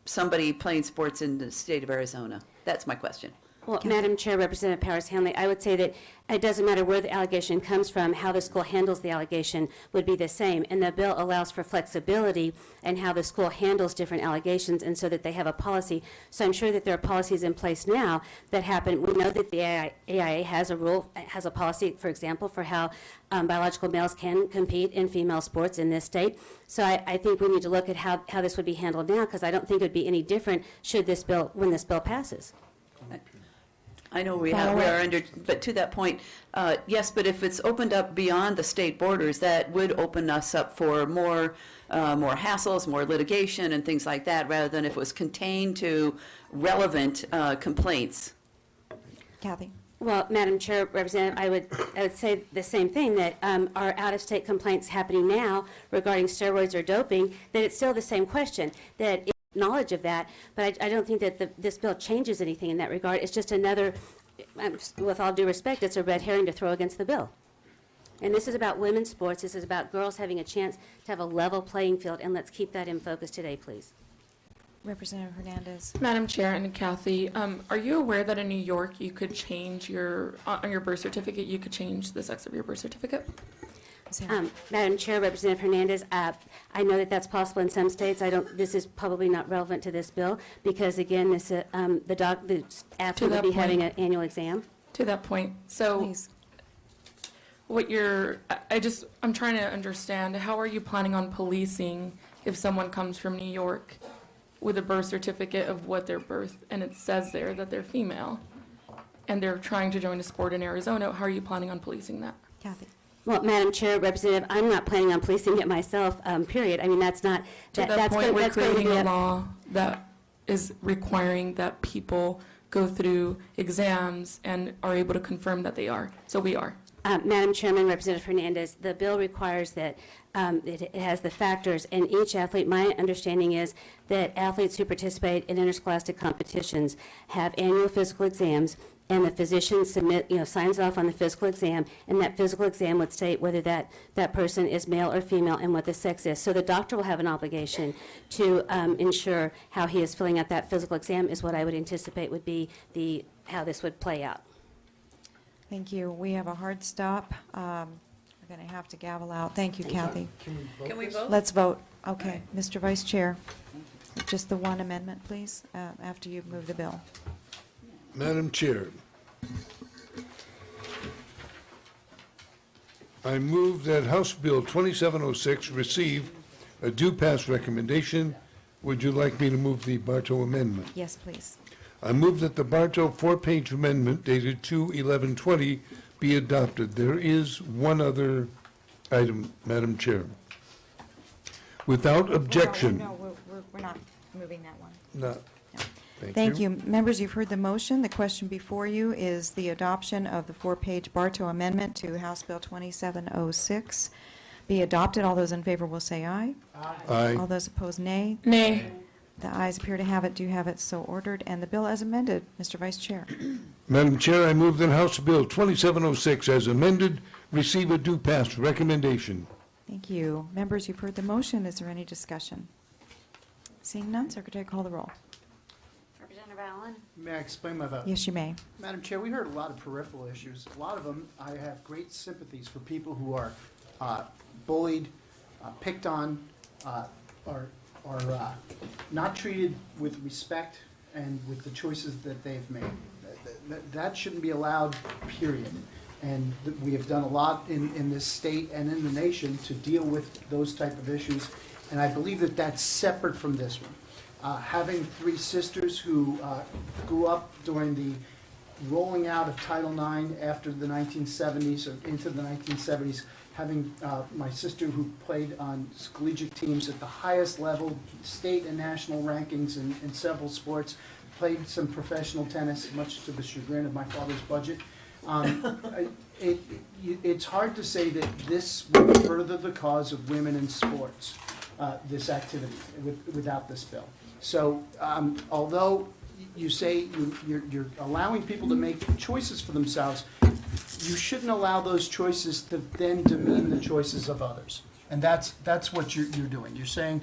somebody playing sports in the state of Arizona? That's my question. Well, Madam Chair, Representative Powers-Handley, I would say that it doesn't matter where the allegation comes from, how the school handles the allegation would be the same. And the bill allows for flexibility in how the school handles different allegations, and so that they have a policy. So I'm sure that there are policies in place now that happen. We know that the AIA has a rule, has a policy, for example, for how biological males can compete in female sports in this state. So I think we need to look at how this would be handled now, because I don't think it would be any different should this bill, when this bill passes. I know we are under, but to that point, yes, but if it's opened up beyond the state borders, that would open us up for more hassles, more litigation and things like that, rather than if it was contained to relevant complaints. Kathy. Well, Madam Chair, Representative, I would say the same thing, that our out-of-state complaints happening now regarding steroids or doping, that it's still the same question, that knowledge of that, but I don't think that this bill changes anything in that regard. It's just another, with all due respect, it's a red herring to throw against the bill. And this is about women's sports. This is about girls having a chance to have a level playing field, and let's keep that in focus today, please. Representative Hernandez. Madam Chair and Kathy, are you aware that in New York you could change on your birth certificate, you could change the sex of your birth certificate? Madam Chair, Representative Hernandez, I know that that's possible in some states. This is probably not relevant to this bill because, again, the athlete would be having an annual exam. To that point, so I'm trying to understand, how are you planning on policing if someone comes from New York with a birth certificate of what their birth, and it says there that they're female, and they're trying to join a sport in Arizona? How are you planning on policing that? Kathy. Well, Madam Chair, Representative, I'm not planning on policing it myself, period. I mean, that's not... To that point, we're creating a law that is requiring that people go through exams and are able to confirm that they are. So we are. Madam Chairman, Representative Hernandez, the bill requires that it has the factors, and each athlete, my understanding is that athletes who participate in interscholastic competitions have annual physical exams, and the physician signs off on the physical exam, and that physical exam would state whether that person is male or female and what the sex is. So the doctor will have an obligation to ensure how he is filling out that physical exam is what I would anticipate would be how this would play out. Thank you. We have a hard stop. We're going to have to gavel out. Thank you, Kathy. Can we vote? Let's vote. Okay. Mr. Vice Chair, just the one amendment, please, after you've moved the bill. Madam Chair, I move that House Bill 2706 receive a due pass recommendation. Would you like me to move the Bartow amendment? Yes, please. I move that the Bartow four-page amendment dated 2/11/20 be adopted. There is one other item, Madam Chair. Without objection. No, we're not moving that one. No. Thank you. Members, you've heard the motion. The question before you is the adoption of the four-page Bartow amendment to House Bill 2706 be adopted. All those in favor will say aye. Aye. All those opposed, nay. Nay. The ayes appear to have it, do have it so ordered, and the bill as amended. Mr. Vice Chair. Madam Chair, I move that House Bill 2706 as amended receive a due pass recommendation. Thank you. Members, you've heard the motion. Is there any discussion? Seeing none, Secretary, call the roll. Representative Allen? May I explain my vote? Yes, you may. Madam Chair, we heard a lot of peripheral issues. A lot of them, I have great sympathies for people who are bullied, picked on, are not treated with respect and with the choices that they've made. That shouldn't be allowed, period. And we have done a lot in this state and in the nation to deal with those type of issues. And I believe that that's separate from this one. Having three sisters who grew up during the rolling out of Title IX after the 1970s or into the 1970s, having my sister who played on collegiate teams at the highest level, state and national rankings in several sports, played some professional tennis, much to the chagrin of my father's budget. It's hard to say that this would further the cause of women in sports, this activity, without this bill. So although you say you're allowing people to make choices for themselves, you shouldn't allow those choices to then demean the choices of others. And that's what you're doing. You're saying,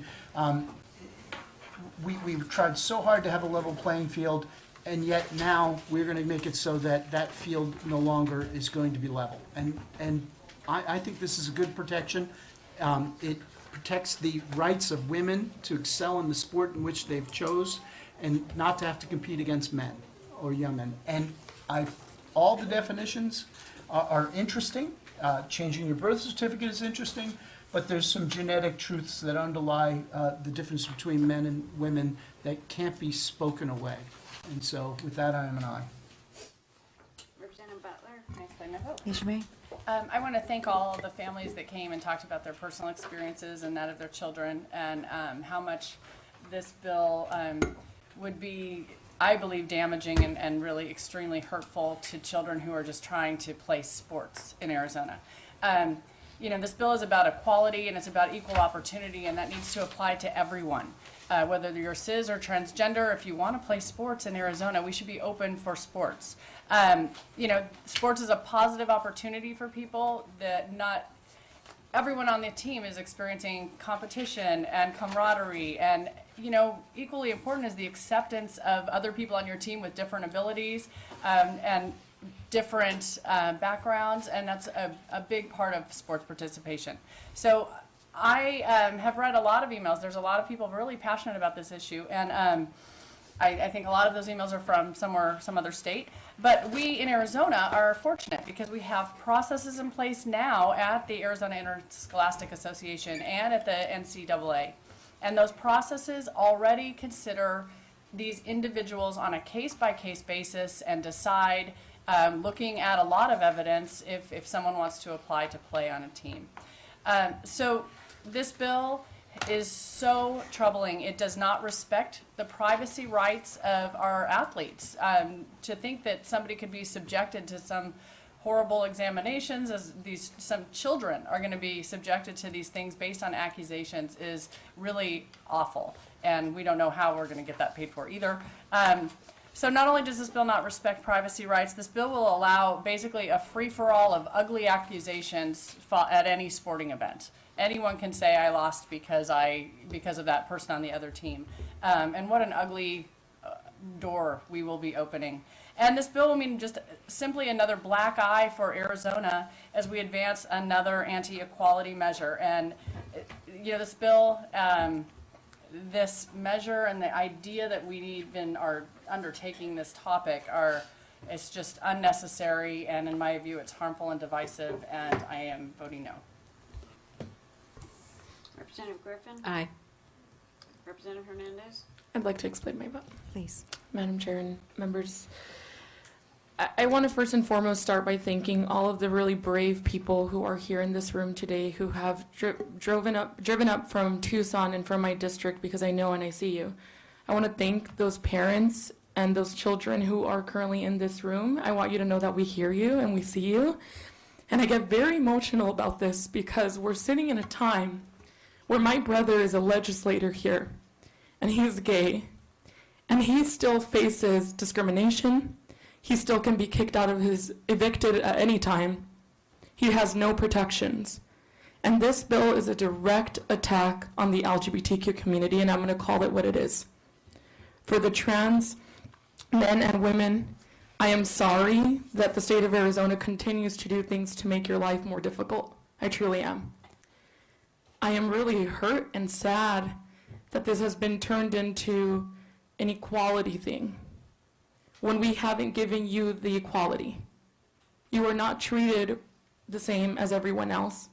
we've tried so hard to have a level playing field, and yet now we're going to make it so that that field no longer is going to be level. And I think this is a good protection. It protects the rights of women to excel in the sport in which they've chose and not to have to compete against men or young men. And all the definitions are interesting. Changing your birth certificate is interesting, but there's some genetic truths that underlie the difference between men and women that can't be spoken away. And so with that, I am an aye. Representative Butler? Can I explain my vote? Yes, you may. I want to thank all of the families that came and talked about their personal experiences and that of their children, and how much this bill would be, I believe, damaging and really extremely hurtful to children who are just trying to play sports in Arizona. This bill is about equality and it's about equal opportunity, and that needs to apply to everyone. Whether you're cis or transgender, if you want to play sports in Arizona, we should be open for sports. Sports is a positive opportunity for people that not everyone on the team is experiencing competition and camaraderie, and equally important is the acceptance of other people on your team with different abilities and different backgrounds, and that's a big part of sports participation. So I have read a lot of emails. There's a lot of people really passionate about this issue, and I think a lot of those emails are from some other state. But we in Arizona are fortunate because we have processes in place now at the Arizona Interscholastic Association and at the NCAA. And those processes already consider these individuals on a case-by-case basis and decide, looking at a lot of evidence, if someone wants to apply to play on a team. So this bill is so troubling. It does not respect the privacy rights of our athletes. To think that somebody could be subjected to some horrible examinations, as some children are going to be subjected to these things based on accusations, is really awful. And we don't know how we're going to get that paid for either. So not only does this bill not respect privacy rights, this bill will allow basically a free-for-all of ugly accusations at any sporting event. Anyone can say I lost because of that person on the other team. And what an ugly door we will be opening. And this bill will mean just simply another black eye for Arizona as we advance another anti-equality measure. And this bill, this measure and the idea that we even are undertaking this topic it's just unnecessary, and in my view it's harmful and divisive, and I am voting no. Representative Griffin? Aye. Representative Hernandez? I'd like to explain my vote. Please. Madam Chair and members, I want to first and foremost start by thanking all of the really brave people who are here in this room today, who have driven up from Tucson and from my district, because I know and I see you. I want to thank those parents and those children who are currently in this room. I want you to know that we hear you and we see you. And I get very emotional about this because we're sitting in a time where my brother is a legislator here, and he's gay, and he still faces discrimination. He still can be evicted at any time. He has no protections. And this bill is a direct attack on the LGBTQ community, and I'm going to call it what it is. For the trans men and women, I am sorry that the state of Arizona continues to do things to make your life more difficult. I truly am. I am really hurt and sad that this has been turned into an equality thing when we haven't given you the equality. You are not treated the same as everyone else.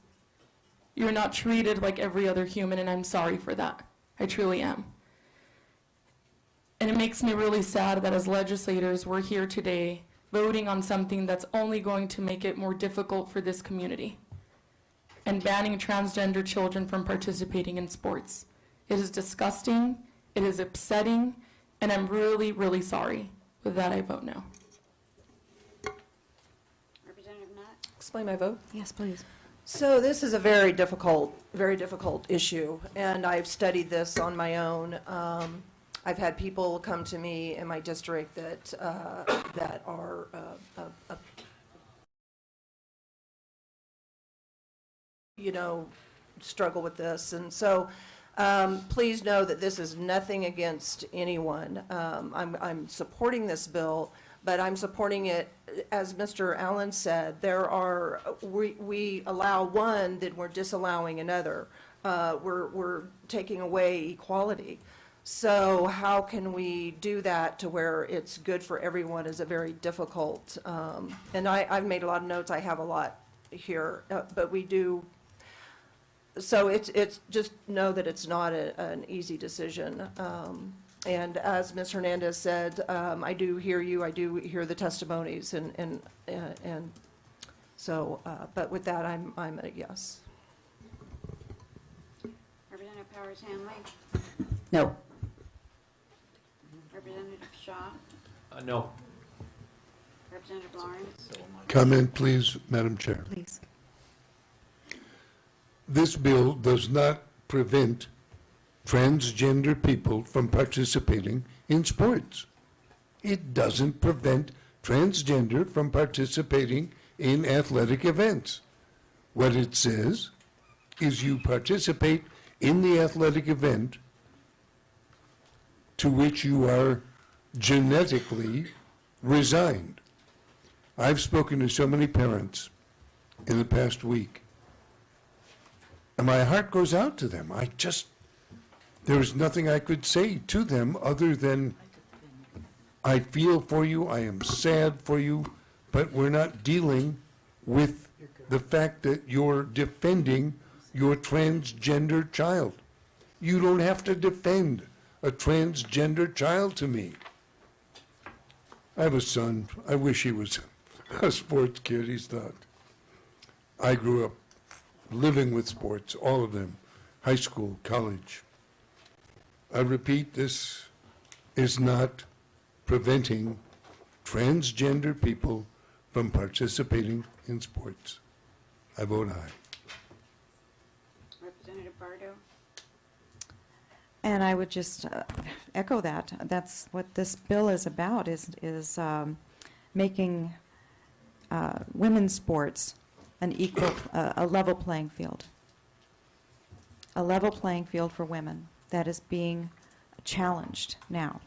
You are not treated like every other human, and I'm sorry for that. I truly am. And it makes me really sad that as legislators, we're here today voting on something that's only going to make it more difficult for this community, and banning transgender children from participating in sports. It is disgusting, it is upsetting, and I'm really, really sorry. With that, I vote no. Representative Nutt? Explain my vote. Yes, please. So this is a very difficult issue, and I've studied this on my own. I've had people come to me in my district that are struggle with this, and so please know that this is nothing against anyone. I'm supporting this bill, but I'm supporting it, as Mr. Allen said, we allow one, then we're disallowing another. We're taking away equality. So how can we do that to where it's good for everyone is a very difficult, and I've made a lot of notes, I have a lot here, but we do. So it's just know that it's not an easy decision. And as Ms. Hernandez said, I do hear you, I do hear the testimonies, and so, but with that, I'm a yes. Representative Powers Hanley? No. Representative Shaw? No. Representative Lawrence? Comment, please, Madam Chair. Please. This bill does not prevent transgender people from participating in sports. It doesn't prevent transgender from participating in athletic events. What it says is you participate in the athletic event to which you are genetically resigned. I've spoken to so many parents in the past week, and my heart goes out to them. There is nothing I could say to them other than, I feel for you, I am sad for you, but we're not dealing with the fact that you're defending your transgender child. You don't have to defend a transgender child to me. I have a son. I wish he was a sports kid. He's not. I grew up living with sports, all of them, high school, college. I repeat, this is not preventing transgender people from participating in sports. I vote aye. Representative Bardo? And I would just echo that. That's what this bill is about, is making women's sports an equal, a level playing field. A level playing field for women that is being challenged now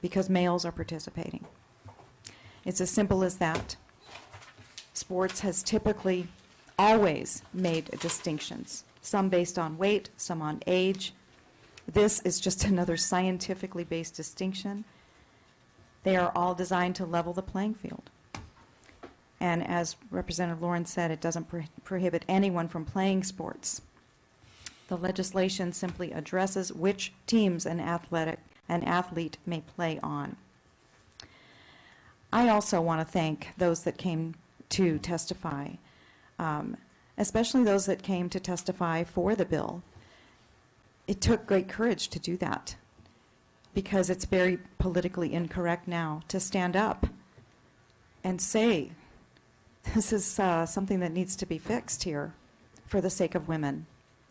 because males are participating. It's as simple as that. Sports has typically always made distinctions, some based on weight, some on age. This is just another scientifically based distinction. They are all designed to level the playing field. And as Representative Lawrence said, it doesn't prohibit anyone from playing sports. The legislation simply addresses which teams an athlete may play on. I also want to thank those that came to testify, especially those that came to testify for the bill. It took great courage to do that because it's very politically incorrect now to stand up and say, this is something that needs to be fixed here for the sake of women.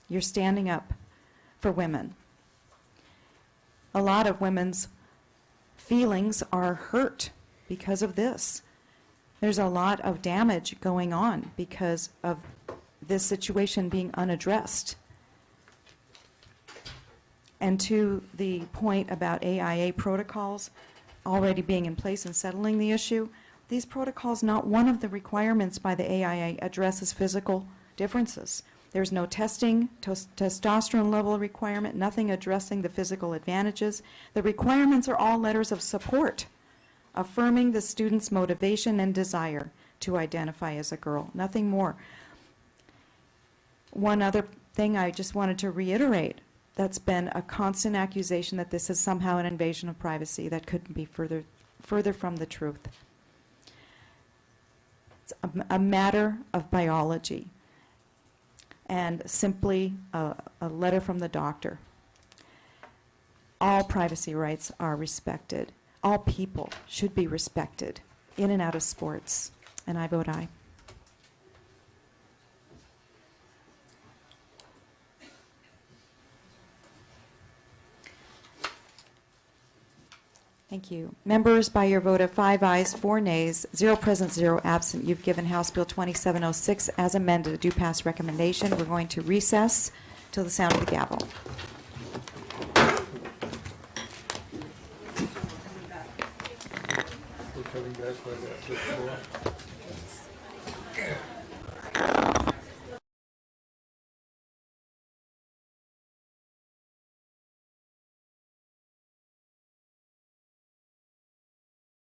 You're standing up for women. A lot of women's feelings are hurt because of this. There's a lot of damage going on because of this situation being unaddressed. And to the point about AIA protocols already being in place and settling the issue, these protocols, not one of the requirements by the AIA addresses physical differences. There's no testing, testosterone level requirement, nothing addressing the physical advantages. The requirements are all letters of support, affirming the student's motivation and desire to identify as a girl, nothing more. One other thing I just wanted to reiterate, that's been a constant accusation that this is somehow an invasion of privacy. That couldn't be further from the truth. It's a matter of biology and simply a letter from the doctor. All privacy rights are respected. All people should be respected in and out of sports. And I vote aye. Thank you. Members, by your vote of 5 ayes, 4 nays, 0 present, 0 absent, you've given House Bill 2706 as amended a due pass recommendation. We're going to recess till the sound of the gavel. We're coming back by that.